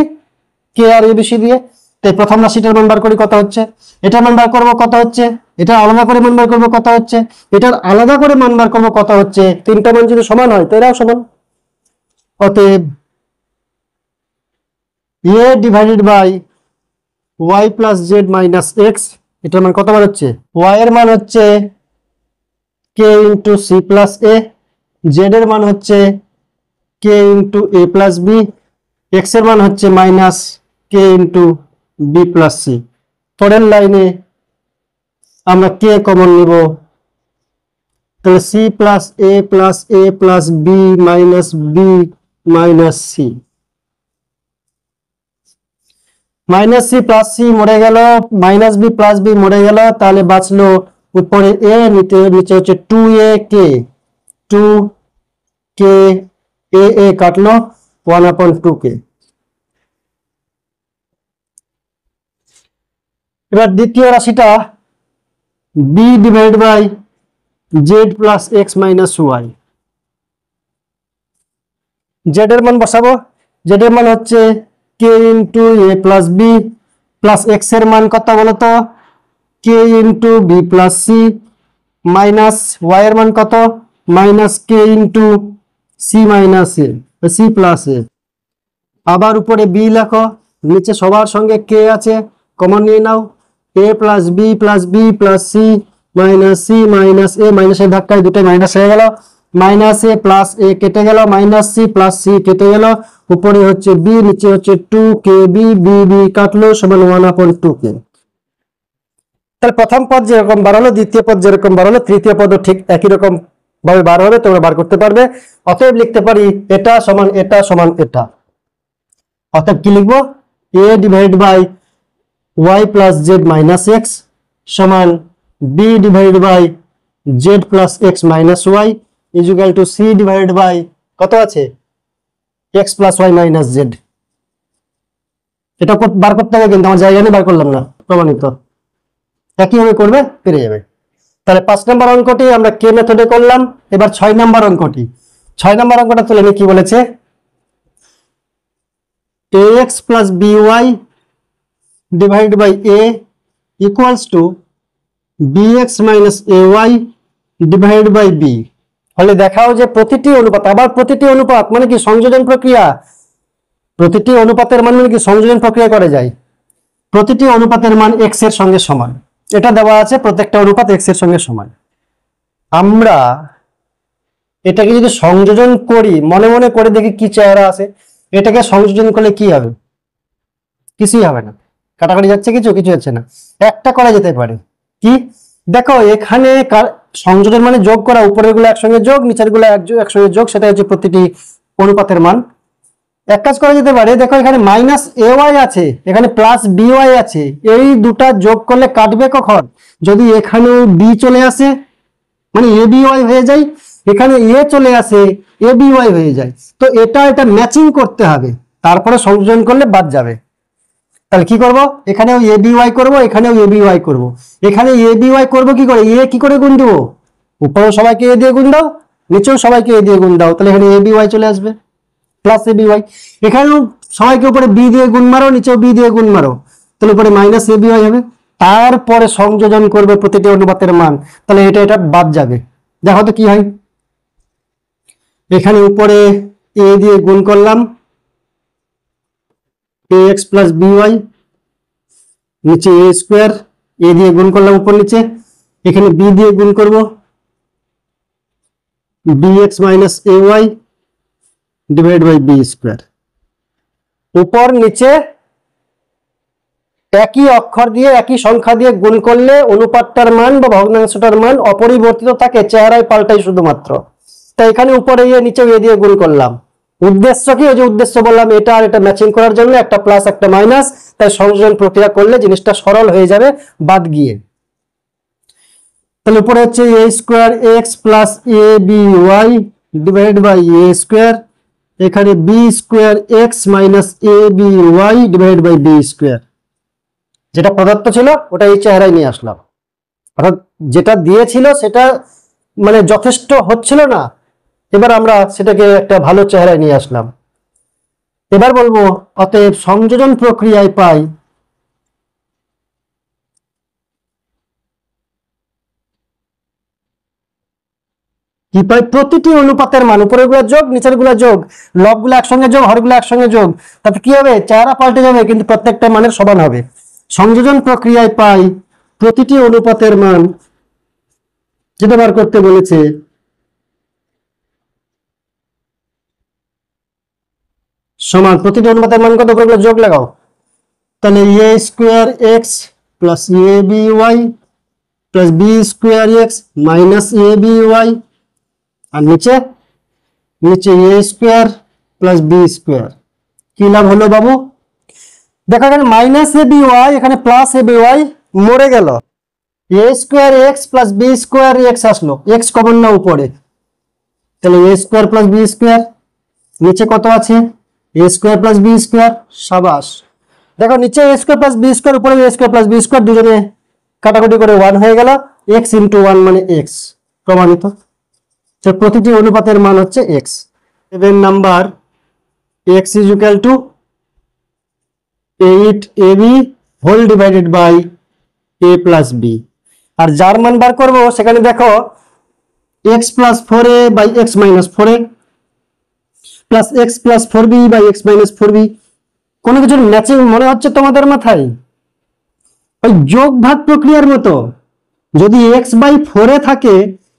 Speaker 1: কে আর এবিসি দিয়ে। তাই প্রথম রাশিটার মান বার করি, কত হচ্ছে, এটার মান বার করবো কত হচ্ছে, এটা আলাদা করে মান বার করবো কত হচ্ছে, এটার আলাদা করে মান বার করবো কত হচ্ছে। তিনটা মান যদি সমান হয় তো এরাও সমান। অতএব a divided by Y plus Z minus x, এটার মান কত বার হচ্ছে? ওয়াই এর মান হচ্ছে k into C plus a, z এর মান হচ্ছে কে ইন্টু এ প্লাস বি, এক্স এর মান হচ্ছে minus k into B plus c. পরের লাইনে আমরা কে কমন নিব, তাহলে c plus a plus b minus c, minus c plus c মরে গেল, মাইনাস বি প্লাস বি মরে গেল, তাহলে বাঁচলো উপরে এ, নিচে হচ্ছে 2k এ কাটলো 1/2k। এবার দ্বিতীয় রাশিটা b divide by Z plus x minus y. Z এর মান বসাবো, জেড এর মান হচ্ছে কে ইন্টু এ প্লাস বি প্লাস এক্স এর মান কত বলতো? K into B plus C minus y এর মান কত? Minus k into c minus a, c plus a. আবার উপরে বি লেখো, নিচে সবার সঙ্গে কে আছে, কমন নিয়ে নাও। A plus B plus C minus a, মাইনাসের ধাক্কায় দুটো মাইনাস হয়ে গেল, মাইনাস এ প্লাস এ কেটে গেল, মাইনাস সি প্লাস সি কেটে গেল, উপরে হচ্ছে বি, নিচে হচ্ছে 2kb, বি কাটলো সমান 1/2k। তাহলে প্রথম পদ যেরকম বার হলো, দ্বিতীয় পদ যেরকম বার হলো, তৃতীয় পদও ঠিক একই রকম ভাবে বার হবে, তোমরা বার করতে পারবে। অতএব লিখতে পারি এটা সমান এটা সমান এটা। অতএব কি লিখবো? A divide by Y plus Z minus x সমান b divide by Z plus x minus y equal to c divide by কত আছে? X plus y minus z. এটা বার করতে হবে, কিন্তু আমার জায়গা নিয়ে বার করলাম না, প্রমাণিত। একইভাবে করবে, পেরে যাবে। তাহলে 5 নম্বর অঙ্কটি আমরা কে মেথডে করলাম। এবার 6 নম্বর অঙ্কটি, 6 নম্বর অঙ্কটা তুলে নিয়ে কি বলেছে? ax plus by divided by a equals to bx minus ay divided by b। হলে দেখাও যে প্রতিটি অনুপাত, আবার প্রতিটি অনুপাত মানে কি? সংযোজন প্রক্রিয়া। প্রতিটি অনুপাতের মান মানে কি? সংযোজন প্রক্রিয়া করে যায়। প্রতিটি অনুপাতের মান x এর সঙ্গে সমান, এটা দেওয়া আছে, প্রত্যেকটা অনুপাত x এর সঙ্গে সমান। আমরা এটাকে যদি সংযোজন করি, মনে মনে করে দেখি কি চেহারা আছে। এটাকে সংযোজন করলে কি হবে? কিছুই হবে না, কাটাকাটি যাচ্ছে, কিছু যাচ্ছে না। একটা করা যেতে পারে, কি দেখো এখানে সংযোজন মানে যোগ করা, উপরের গুলো একসঙ্গে যোগ, নিচের গুলো একসঙ্গে যোগ, সেটা হচ্ছে প্রতিটি অনুপাতের মান। এক কাজ করা যেতে পারে, দেখো এখানে মাইনাস এ ওয়াই আছে, এখানে প্লাস বি ওয়াই আছে, এই দুটা যোগ করলে কাটবে কখন? যদি এখানেও বি চলে আসে, মানে এ বি ওয়াই হয়ে যায়, এখানে এ চলে আসে, এ বি ওয়াই হয়ে যায়। তো এটা ম্যাচিং করতে হবে, তারপরে সংযোজন করলে বাদ যাবে। তাহলে কি করব? এখানেও এ বি ওয়াই করবো, এখানেও এ বি ওয়াই করবো। এখানে এ বি ওয়াই করবো কি করে? কি করে গুণ দেবো? উপরেও সবাইকে এ দিয়ে গুণ দাও, নিচেও সবাইকে এ দিয়ে গুণ দাও, তাহলে এখানে এ বি ওয়াই চলে আসবে প্লাস এ বি ওয়াই। এখানেও সবাইকে উপরে বি দিয়ে গুণ মারো, নিচেও বি দিয়ে গুণ মারো, তাহলে উপরে মাইনাস এ বি ওয়াই হবে। তারপরে সংযোজন করবে প্রতিটি অনুপাতের মান, তাহলে এটা বাদ যাবে। দেখো তো কি হয়। এখানে উপরে এ দিয়ে গুণ করলাম, ax প্লাস by, নিচে a স্কোয়ার, এ দিয়ে গুণ করলাম উপর নিচে, এখানে b দিয়ে গুণ করব, bx minus ay divide by b square. উপর নিচে একই অক্ষর দিয়ে একই সংখ্যা দিয়ে গুণ করলে অনুপাতটার মান বা ভগ্নাংশটার মান অপরিবর্তিত থাকে, চেহারায় পাল্টাই শুধুমাত্র। তাই এখানে উপরে এ নিচে এ দিয়ে গুণ করলাম। উদ্দেশ্য কি? ওই যে উদ্দেশ্য বললাম, এটা আর এটা ম্যাচিং করার জন্য, একটা প্লাস একটা মাইনাস, তাই সংযোজন প্রক্রিয়া করলে জিনিসটা সরল হয়ে যাবে বাদ গিয়ে। তাহলে উপরে হচ্ছে a square x plus a b y divide by a square, এখানে b square x minus a b y divide by b square. যেটা প্রদত্ত ছিল ওটা এই চেহারায় নিয়ে আসলাম, অর্থাৎ যেটা দিয়েছিল সেটা মানে যথেষ্ট হচ্ছিল না, এবার আমরা সেটাকে একটা ভালো চেহারায় নিয়ে আসলাম। এবার বলবো অতএব সংযোজন প্রক্রিয়ায় পাই কি পাই? প্রতিটি অনুপাতের মান, উপরের গুলা যোগ, নিচের গুলা যোগ, লব গুলো একসঙ্গে যোগ, হর গুলো একসঙ্গে যোগ, তাতে কি হবে? চেহারা পাল্টে যাবে, কিন্তু প্রত্যেকটা মানের সমান হবে। সংযোজন প্রক্রিয়ায় পাই প্রতিটি অনুপাতের মান, যেটা বার করতে বলেছে, সমান প্রতিটি অনুপাতের মান কত করে যোগ লাগাও, তাহলে a square x plus a b Y plus b square x minus a b y, আর নিচে a square plus b square. কি লাভ হলো বাবু? দেখো এখানে মাইনাস এ বি ওয়াই, এখানে প্লাস এ বি ওয়াই মরে গেল, a square x plus b square x আসলো, এক্স কমন না উপরে, তাহলে a square plus b square, নিচে কত আছে a square plus b square. সাবাস, দেখো নিচে a square plus b square, উপরে এ স্কোয়ার প্লাস বি স্কোয়ার, দুজনে কাটাকুটি করে 1 হয়ে গেল, এক্স ইন্টু 1 মানে এক্স, প্রমাণিত। প্রতিটি অনুপাতের মান হচ্ছে x. 7 number, x is equal to 8ab whole divided by a plus b. আর যার মান বার করবো সেখানে দেখো x plus 4a by x minus 4a plus x plus 4b by x minus 4b। কোনো কিছুর ম্যাচিং মনে হচ্ছে তোমাদের মাথায়? ওই যোগ ভাগ প্রক্রিয়ার মতো, যদি x বাই 4 থাকে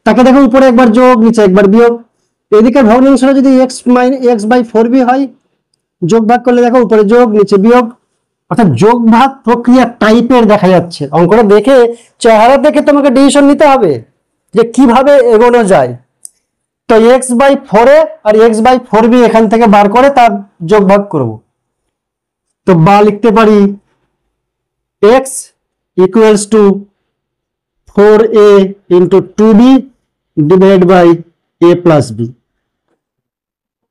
Speaker 1: তাকে দেখো উপরে একবার যোগ নিচে একবার বিয়োগ, এদিকে ভগ্নাংশটা যদি এক্স বাই 4b হয়, যোগ ভাগ করলে দেখো উপরে যোগ নিচে বিয়োগ, অর্থাৎ যোগ ভাগ প্রক্রিয়া টাইপের দেখা যাচ্ছে। অঙ্কটা দেখে, চেহারা দেখে তোমাকে ডিসিশন নিতে হবে যে কিভাবে এগোনো যায়। তো এক্স বাই 4 আর এক্স বাই 4b এখান থেকে বার করে তার যোগ ভাগ করব। তো বা লিখতে পারি x equals to 4a into 2b divide by a plus b।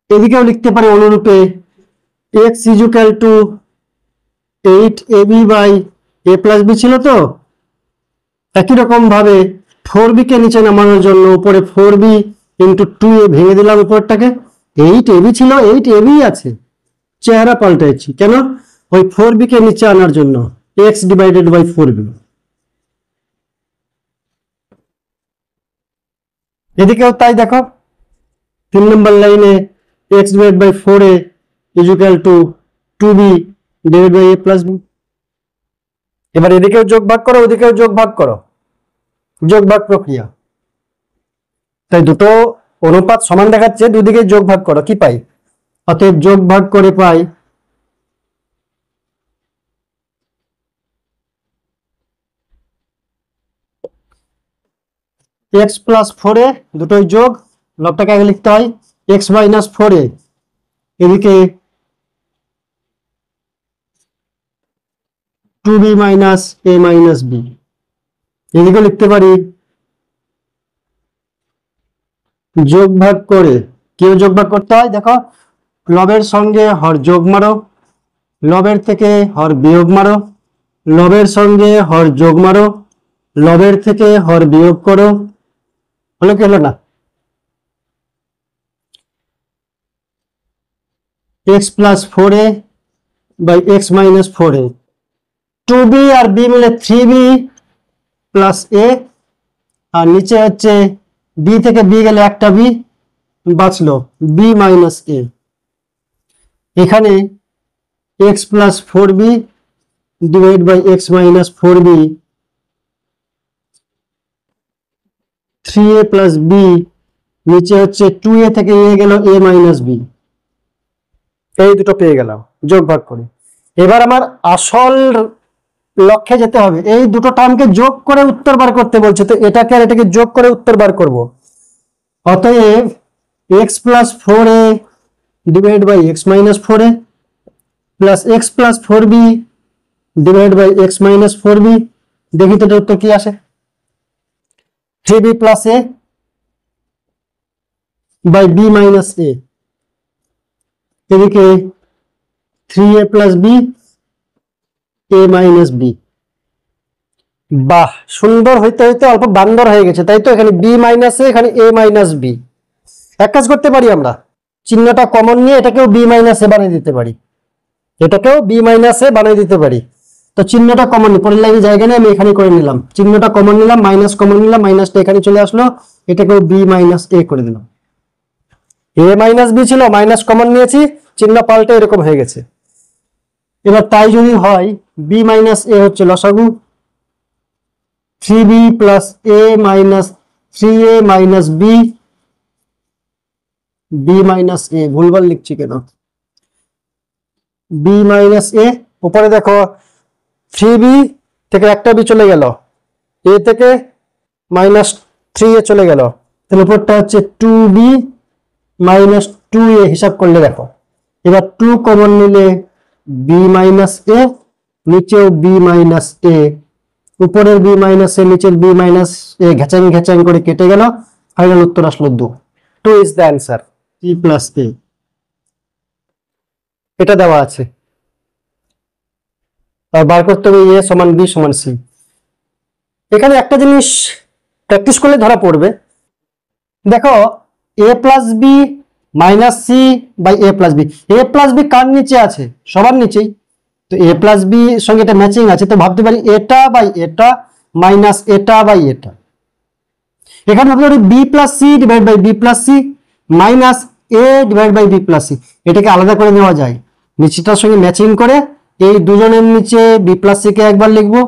Speaker 1: এদিকেও লিখতে পারি অনুরূপে x is equal to 8ab by a plus b ছিল, তো একই রকম ভাবে 4b কে নিচে নামানোর জন্য উপরে 4b ইন্টু 2a ভেঙে দিলাম উপরটাকে, 8ab ছিল 8ab আছে, চেহারা পাল্টাইছি কেন? ওই 4b কে নিচে আনার জন্য, x ডিভাইডেড বাই 4b। এদিকেও তাই দেখো, 3 নম্বর লাইনে x divide by 4a is equal to 2b divide by a plus b। এবার এদিকেও যোগ ভাগ করো, ওদিকেও যোগ ভাগ করো, যোগ ভাগ প্রক্রিয়া। তাই দুটো অনুপাত সমান দেখাচ্ছে, দুদিকে যোগ ভাগ করো, কি পাই? অতএব যোগ ভাগ করে পাই এক্স প্লাস 4a, দুটোই যোগ, লবটাকে আগে লিখতে হয়, এক্স মাইনাস 4a, এদিকে 2b minus a minus b, এদিকে লিখতে পারি যোগ ভাগ করে। কেউ যোগ ভাগ করতে হয়, দেখো লবের সঙ্গে হর যোগ মারো, লবের থেকে হর বিয়োগ মারো, লবের সঙ্গে হর যোগ মারো, লবের থেকে হর বিয়োগ করো, হলো কি হলো না? X plus 4a by x minus 4a, 2b আর b মিলে 3b প্লাস a, আর নিচে হচ্ছে b থেকে b গেলে একটা b বাঁচলো, b মাইনাস a। এখানে x plus 4b divide by x minus 4b, 3a plus b, নিচে হচ্ছে 2a থেকে a গেল a মাইনাস b, এই দুটো পেয়ে গেলাম যোগ ভাগ করে। এবার আমার আসল লক্ষ্যে যেতে হবে, এই দুটো টার্মকে যোগ করে উত্তর বার করতে বলছে, তো এটাকে আর এটাকে যোগ করে উত্তর বার করব। অতএব x plus 4a divide by x minus 4a plus x plus 4b divide by x minus 4b, দেখি তো উত্তর কি আসে। 3b plus a by b minus a, এদিকে 3a plus b a minus b। বাহ, সুন্দর হইতে হইতে অল্প বান্দর হয়ে গেছে, তাই তো? এখানে b মাইনাস a, এখানে a মাইনাস b। এক কাজ করতে পারি আমরা, চিহ্নটা কমন নিয়ে এটাকেও b মাইনাস a বানিয়ে দিতে পারি, এটাকেও b মাইনাস a বানিয়ে দিতে পারি। তো চিহ্নটা কমন নিই, পরের লাইনে জায়গা নিয়ে আমি এখানে করে নিলাম, চিহ্নটা কমন নিলাম, মাইনাস কমন নিলাম, মাইনাসটা এখানে চলে আসলো, এটাকেও b মাইনাস a করে দিলাম। a মাইনাস b ছিল, মাইনাস কমন নিয়েছি, চিহ্ন পাল্টে এরকম হয়ে গেছে। এবার তাই যদি হয় বি মাইনাস এ হচ্ছে লসাগু, 3b plus a minus 3a minus b, b minus a ভুলভাল লিখছি কেন, বি মাইনাস এ, উপরে দেখো 3b থেকে একটা বি চলে গেল, এ থেকে মাইনাস 3a চলে গেল, তাহলে উপরটা হচ্ছে 2b মাইনাস 2a হিসাব করলে দেখো, এবার 2 কমন নিলে বি মাইনাস এ, নিচেও বি মাইনাস এ, উপরের বি মাইনাস এ নিচের বি মাইনাস এ ঘেচাং ঘেচাং করে কেটে গেল, ফাইনাল উত্তর আসলো 2। 2 is the answer, b plus a. এটা দেওয়া আছে, আর বার করতে হবে এ সমান বি সমান সি। এখানে একটা জিনিস প্র্যাকটিস করলে ধরা পড়বে, দেখো a plus b minus c by A plus b, a plus b কার নিচে আছে, সবার নিচেই, তো এ প্লাস বি সঙ্গে এটা ম্যাচিং আছে, তো ভাবতে পারি এটা বাই এটা মাইনাস এটা বাই এটা। এখানে ভাবতে পারি B plus C divide by B plus C minus A divide by B plus C, এটাকে আলাদা করে নেওয়া যায়, নিচেটার সঙ্গে ম্যাচিং করে এই দুজনের নিচে বি প্লাস সি কে একবার লিখবো,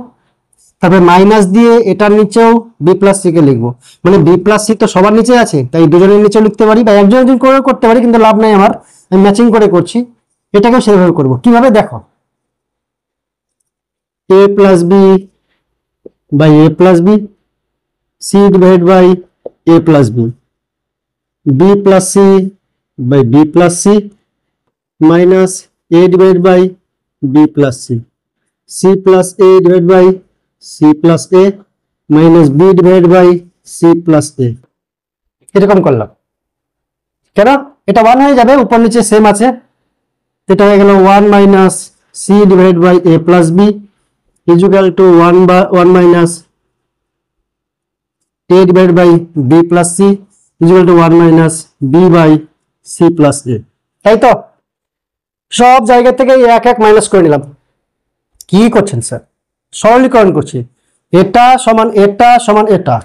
Speaker 1: তারপরে মাইনাস দিয়ে এটার নিচেও বি প্লাস সি কে লিখবো, মানে বি প্লাস সি তো সবার নিচে আছে, তাই দুজনের নিচেও লিখতে পারি বা একজন একজন করে করতে পারি, কিন্তু লাভ নাই আমার, আমি ম্যাচিং করে করছি। এটাকেও সেভাবে করবো, কিভাবে দেখো, a plus b by A plus b, c divide by A plus b, b plus c by B plus C minus A divide by B plus c, c plus a divide by C plus a minus b divide by C plus a. এরকম করলাম কেন, এটা 1 হয়ে যাবে, উপর নিচে same আছে, এটা হয়ে গেল 1 minus C divide by A plus B equal to 1 minus a divided by b plus c is equal to 1 minus b by c plus a। তাই তো সব জায়গা থেকে এক এক মাইনাস করে নিলাম। কি করছেন স্যার, সরলীকরণ করছি, এটা সমান এটা সমান এটা,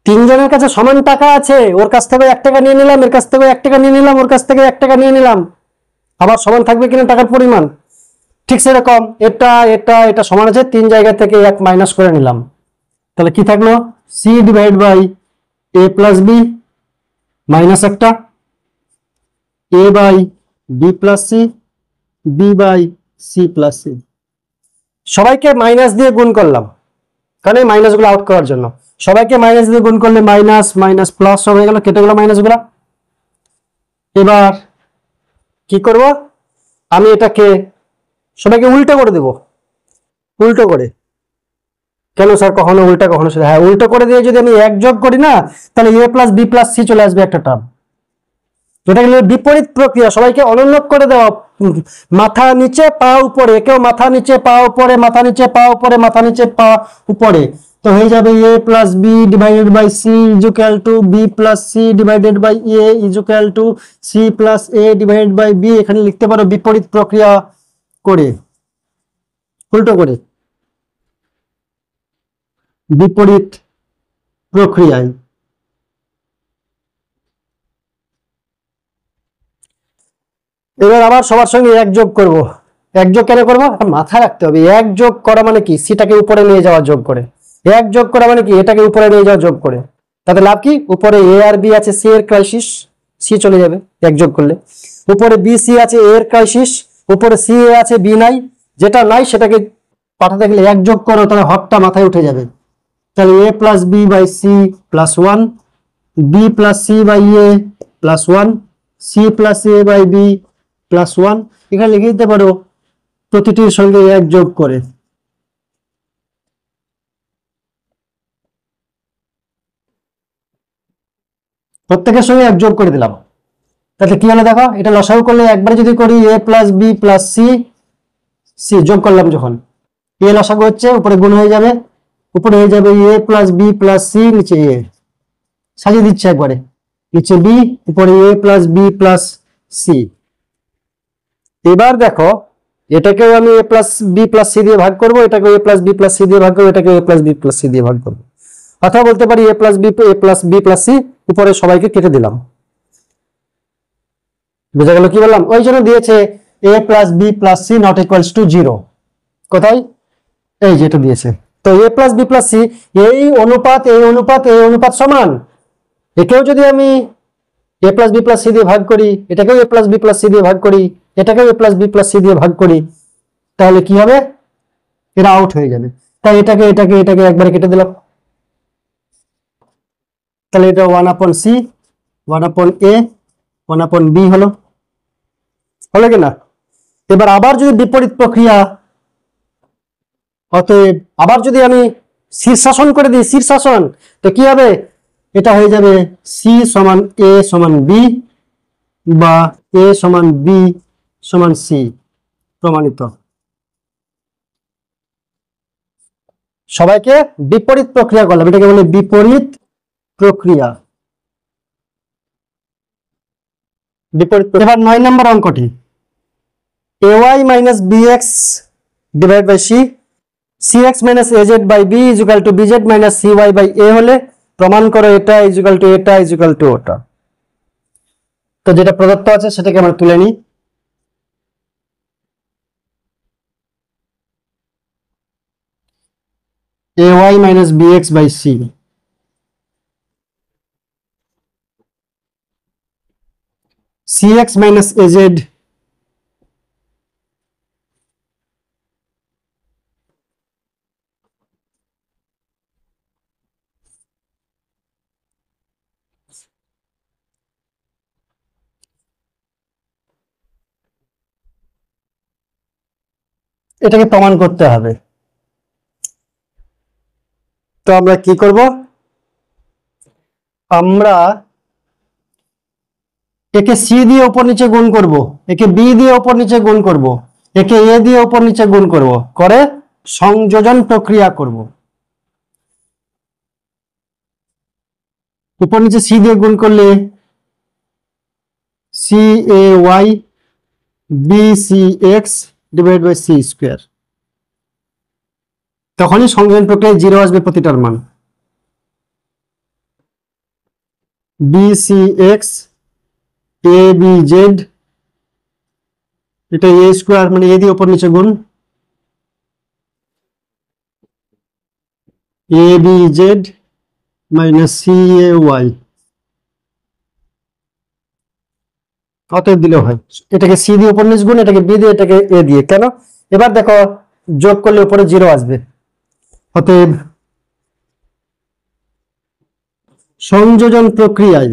Speaker 1: তিনজনের কাছে সমান টাকা আছে, ওর কাছ থেকে 1 টাকা নিয়ে নিলাম, এর কাছ থেকে 1 টাকা নিয়ে নিলাম, ওর কাছ থেকে 1 টাকা নিয়ে নিলাম, আবার সমান থাকবে কিনা টাকার পরিমাণ, ঠিক সেরকম এটা এটা এটা সমান আছে, তিন জায়গা থেকে এক মাইনাস করে নিলাম, তাহলে কি থাকলো c divide by A plus b minus একটা a by B plus c b by C plus c. সবাইকে মাইনাস দিয়ে গুণ করলাম, কারণ এই মাইনাস গুলো আউট করার জন্য, সবাইকে মাইনাস দিয়ে গুণ করলে মাইনাস মাইনাস প্লাস সব হয়ে গেল, কেটে গেল মাইনাস গুলা। এবার কি করব, আমি এটাকে সবাইকে উল্টো করে দেব, উল্টো করে, কেন স্যার কখনো উল্টা কখনো সেটা, হ্যাঁ উল্টো করে দিয়ে যদি আমি এক যোগ করি না, তাহলে এ প্লাস বি প্লাস সি চলে আসবে একটা টার্ম, যেটা গেলে বিপরীত প্রক্রিয়া, সবাইকে অনন্যক করে দেওয়া, মাথা নিচে পা উপরে, কেউ মাথা নিচে পা উপরে, মাথা নিচে পা উপরে, মাথা নিচে পা উপরে, তো হয়ে যাবে a plus b divided by c equal to b plus c divided by A equal to c plus a divided by b. এখানে লিখতে পারো বিপরীত প্রক্রিয়া করে, উল্টো করে, বিপরীত প্রক্রিয়ায়। এবার আবার সবার সঙ্গে এক যোগ করব, এক যোগ কেন করবো মাথায় রাখতে হবে, এক যোগ করা মানে কি সিটাকে উপরে নিয়ে যাওয়া যোগ করে, এক যোগ করা মানে কি এটাকে উপরে নিয়ে যাওয়া যোগ করে, তাতে লাভ কি, উপরে এ আর বি আছে, সি এর ক্রাইসিস, সি চলে যাবে এক যোগ করলে, উপরে বি সি আছে, এ এর ক্রাইসিস, উপরে সি এ আছে, বি নাই, যেটা নাই সেটাকে পাঠাতে গেলে এক যোগ করো, তাহলে হরটা মাথায় উঠে যাবে, তাহলে এ plus b by C plus 1, b plus c by A plus 1, c plus a by B plus 1। এখানে লিখে দিতে পারো প্রতিটির সঙ্গে এক যোগ করে, প্রত্যেকের সঙ্গে এক যোগ করে দিলাম, তাহলে কি হলো দেখো, এটা লসাগু করলে একবার যদি করি এ plus B plus c, C যোগ করলাম যখন, এ লসাগু হচ্ছে উপরে গুণ হয়ে যাবে, উপরে হয়ে যাবে a plus B plus C, নিচে এ সাজিয়ে দিচ্ছে একবারে, নিচে বি, উপরে এ প্লাস বি প্লাস সি। এবার দেখো এটাকেও আমি এ প্লাস বি প্লাস সি দিয়ে ভাগ করবো, এটাকে এ প্লাস বি প্লাস সি দিয়ে ভাগ করবো, এটাকে এ প্লাস বি প্লাস সি দিয়ে ভাগ করবো, অথবা বলতে পারি এ প্লাস বি প্লাস সি, উপরে সবাইকে কেটে দিলাম। বুঝা গেল কি বললাম, ওই জন্য দিয়েছে a plus B plus C not equals to 0। কোথায়? এই যেটা দিয়েছে। তো a plus B plus C, এই অনুপাত এই অনুপাত এই অনুপাত সমান। একেও যদি আমি a plus B plus C দিয়ে ভাগ করি, এটাকেও a plus B plus C দিয়ে ভাগ করি, এটাকেও a plus B plus C দিয়ে ভাগ করি, তাহলে কি হবে? এরা আউট হয়ে যাবে। তাই এটাকে এটাকে এটাকে একবারে কেটে দিলাম। তাহলে এটা 1/c 1/a 1/b হলো কি না? এবার আবার যদি বিপরীত প্রক্রিয়া, অতএব আবার যদি আমি শীর্ষাসন করে দিই, শীর্ষাসন, তো কি হবে? এটা হয়ে যাবে c সমান a সমান b বা a সমান b সমান c। প্রমাণিত। সবাইকে বিপরীত প্রক্রিয়া করলাম, এটাকে বলে বিপরীত প্রক্রিয়া। এবার 9 নম্বর অঙ্কটি, ay minus bx divided by c, cx minus az by b is equal to bz minus cy by a হলে প্রমাণ করো এটা is equal to এটা is equal to ওটা। তো যেটা প্রদত্ত আছে সেটাকে আমরা তুলে নিই। ay minus bx by c, cx minus az এটাকে প্রমাণ করতে হবে। তো আমরা কি করব? আমরা একে সি দিয়ে উপর নিচে গুণ করব, একে বি দিয়ে উপর নিচে গুণ করব, একে এ দিয়ে উপর নিচে গুণ করব, করে সংযোজন প্রক্রিয়া করব। উপর নিচে সি দিয়ে গুণ করলে C A Y B C X divide by C square, তখনই সংযোজন প্রক্রিয়ায় 0 আসবে প্রতিটার মান। B C X A B Z, এটা এ স্কোয়ার মানে এ দিয়ে উপর নিচে গুণ, A B Z minus C A Y, অতএব দিলেও হয়। এটাকে সি দিয়ে উপর নিচে গুণ, এটাকে বি দিয়ে, এটাকে এ দিয়ে। কেন? এবার দেখো যোগ করলে উপরে 0 আসবে, অতএব সংযোজন প্রক্রিয়ায়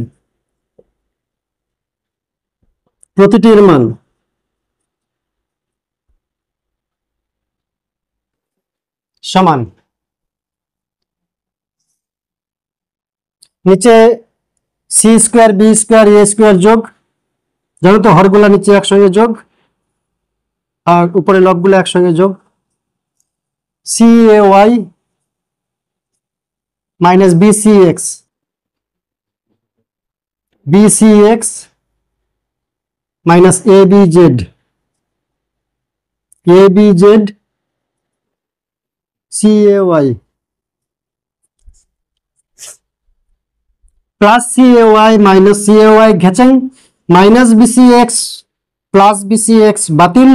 Speaker 1: প্রতিটির মান সমান। নিচে সি স্কোয়ার বি স্কোয়ার এ স্কোয়ার যোগ, জানো তো হরগুলা নিচে একসঙ্গে যোগ আর উপরে লবগুলো একসঙ্গে যোগ, c A y minus b C x, b C x minus a B z, a B z c A y plus c A y minus C A y ঘেচেন, minus b C x plus b C x বাতিল,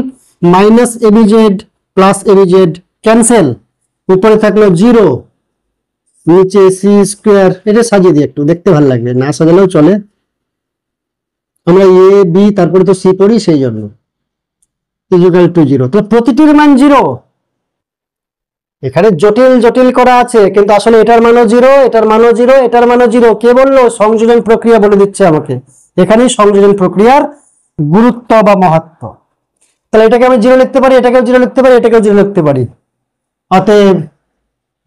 Speaker 1: minus a B z plus a B z cancel, উপরে থাকলো 0, নিচে C square. এটা সাজিয়ে দিই একটু, দেখতে ভালো লাগবে, না সাজালেও চলে, আমরা এ বি তারপরে তো সি পড়ি সেই জন্য। ইকুয়াল টু 0, তো প্রতিটির মান 0। এখানে জটিল জটিল করা আছে, কিন্তু আসলে এটার মানও 0, এটার মানও 0, এটার মানও 0। কে বললো? সংযোজন প্রক্রিয়া বলে দিচ্ছে আমাকে। এখানেই সংযোজন প্রক্রিয়ার গুরুত্ব বা মাহাত্ম্য। তাহলে এটাকে আমি 0 লিখতে পারি, এটাকেও 0 লিখতে পারি, এটাকেও 0 লিখতে পারি। অতএব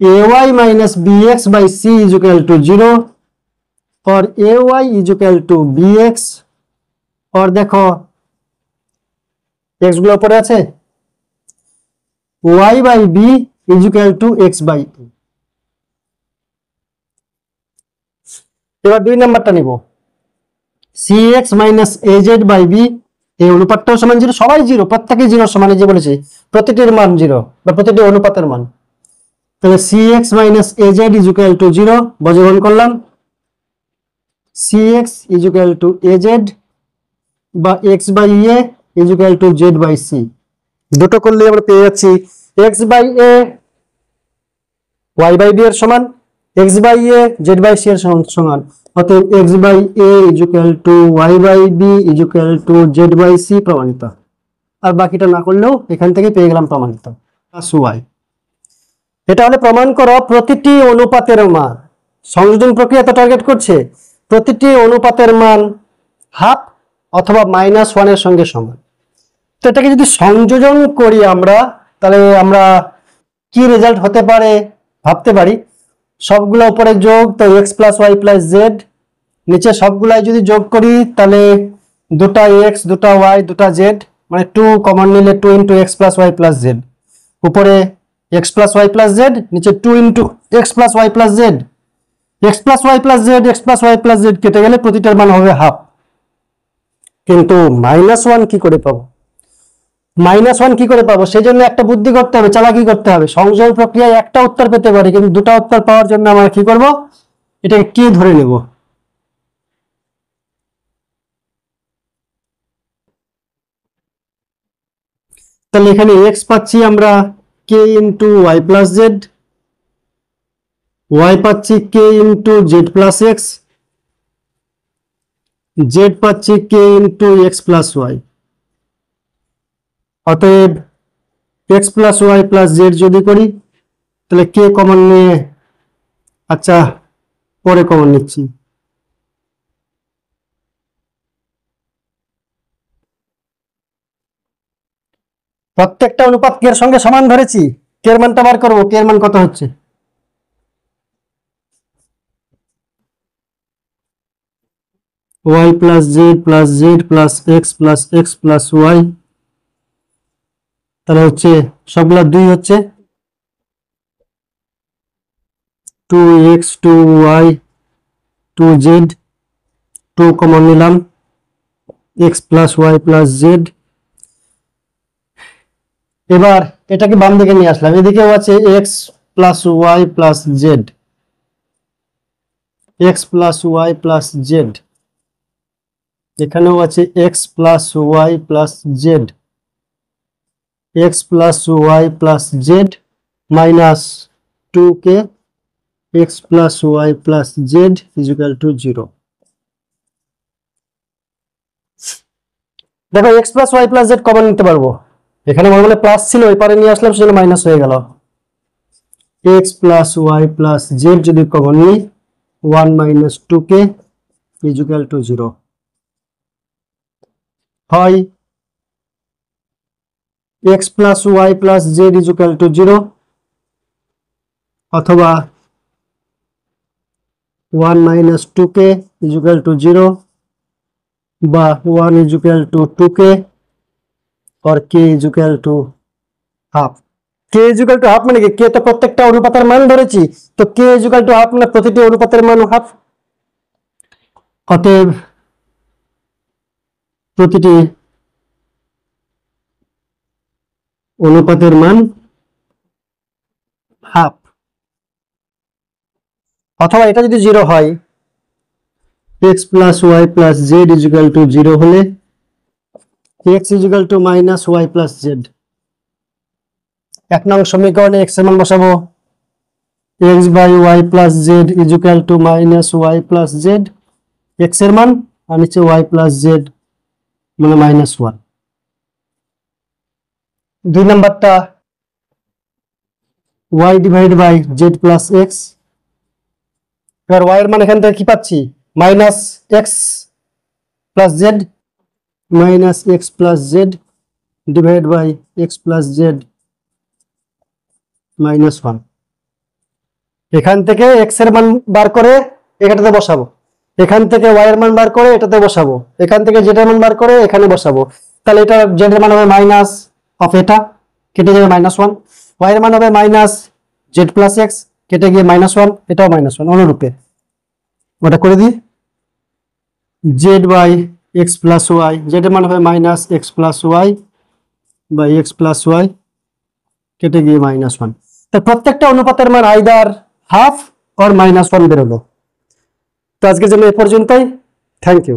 Speaker 1: ay minus bx by c is equal to 0 or ay is equal to bx, और দেখো x গুলো উপরে আছে, y by b is equal to x by a। এবার 2 নাম্বারটা নিব, cx minus az by b, এই অনুপাতটাও সমান 0, সবাই 0, প্রত্যেকই 0 সমান, যে বলেছি প্রতিটির মান 0 বা প্রতিটি অনুপাতের মান। তাহলে cx minus az is equal to 0, বজ্রগ্রহণ করলাম, cx is equal to az বা x by a equal to Z by C. দুটো করলে আমরা পেয়ে যাচ্ছি X by A Y by B এর সমান, X by A Z by C এর সমান। অতএব X by A equal to Y by B equal to Z by C প্রমাণিত। আর বাকিটা না করলেও এখান থেকে পেয়ে গেলাম প্রমাণিত প্লাস ওয়াই। এটা হলে প্রমাণ করো প্রতিটি অনুপাতের মান, সংযোজন প্রক্রিয়া তো টার্গেট করছে প্রতিটি অনুপাতের মান হাফ অথবা -1 এর সঙ্গে সমান। তো এটাকে যদি সংযোজন করি আমরা, তাহলে আমরা কি রেজাল্ট হতে পারে ভাবতে পারি। সবগুলো উপরে যোগ, তো X plus Y plus Z, নিচে সবগুলাই যদি যোগ করি তাহলে দুটা এক্স দুটা ওয়াই দুটা জেড, মানে 2 কমন নিলে 2 into x plus Y plus Z, উপরে x plus Y plus Z, নিচে 2 into x plus Y plus z. X plus Y plus z x plus Y plus z কেটে গেলে প্রতিটার মান হবে হাফ। কিন্তু -1 কি করে পাবো? -1 কি করে পাবো? সেই জন্য একটা বুদ্ধি করতে হবে, চালাকি করতে হবে। সংযোজন প্রক্রিয়ায় একটা উত্তর পেতে পারি, কিন্তু দুটা উত্তর পাওয়ার জন্য আমরা কি করব, এটাকে কে ধরে নেব। তাহলে এখানে এক্স পাচ্ছি আমরা k into y plus z, y পাচ্ছি k into z plus x, z পাচ্ছি k into x plus y. অতএব x plus Y plus Z যদি করি তাহলে কে কমন নিয়ে, আচ্ছা পরে কমন নিচ্ছি, প্রত্যেকটা অনুপাত কে এর সঙ্গে সমান ধরেছি। কে এর মানটা বার করবো, কে এর মান কত হচ্ছে, Y plus Z plus x plus Y, তাহলে হচ্ছে সবগুলা 2 হচ্ছে, 2x 2y 2z, 2 কমন নিলাম, x plus Y plus Z. এবার এটাকে বাম দিকে নিয়ে আসলাম, এদিকেও আছে x plus Y plus Z, x plus Y plus Z, এখানেও আছে x plus Y plus Z, x plus Y plus Z minus 2k x plus Y plus Z equal to 0। দেখো x plus Y plus Z common নিতে পারবো, এখানে মনে হলে plus ছিল ওই পারে নিয়ে আসলাম সেজন্য মাইনাস হয়ে গেল। x plus Y plus Z যদি কমন নিই 1 মাইনাস 2k ইকুয়াল টু 0 হয়, x plus Y plus Z equal to 0 অথবা 1 মাইনাস 2k ইকুয়াল টু 0 বা 1 ইকুয়াল টু 2k और k equal to half. k equal to half মানে কি, k তো প্রত্যেকটা অনুপাতের মান ধরেছি, তো k ইকুয়াল টু হাফ মানে প্রতিটি অনুপাতের মান হাফ। অতএব প্রতিটি অনুপাতের মান হাফ। অথবা এটা যদি 0 হয়, x plus Y plus Z equal to 0 হলে x equal to minus Y plus Z. 1 নং সমীকরণে x এর মান বসাবো, x by Y plus Z equal to minus Y plus Z, x এর মান, আর নিচে ওয়াই প্লাস জেড মানে -1। 2 নাম্বারটা y divide by Z plus X. এবার y এর মান এখান থেকে কি পাচ্ছি, minus X plus Z, minus X plus Z divide by X plus Z -1। এখান থেকে x এর মান বার করে এটাতে বসাবো, এখান থেকে y এর মান বার করে এটাতে বসাবো, এখান থেকে z এর মান বার করে এখানে বসাবো। তাহলে এটা z এর মান হবে মাইনাস অফ এটা কেটে যাবে -1, y এর মান হবে মাইনাস জেড প্লাস এক্স কেটে গিয়ে -1, এটাও -1। অনুরূপে ওটা করে দিই, Z by X plus Y, Z এর মান হবে minus X plus Y by X plus Y কেটে গিয়ে -1। তো প্রত্যেকটা অনুপাতের মান আইদার হাফ অর -1 বেরোলো। তো আজকের জন্য এ পর্যন্তই, থ্যাংক ইউ।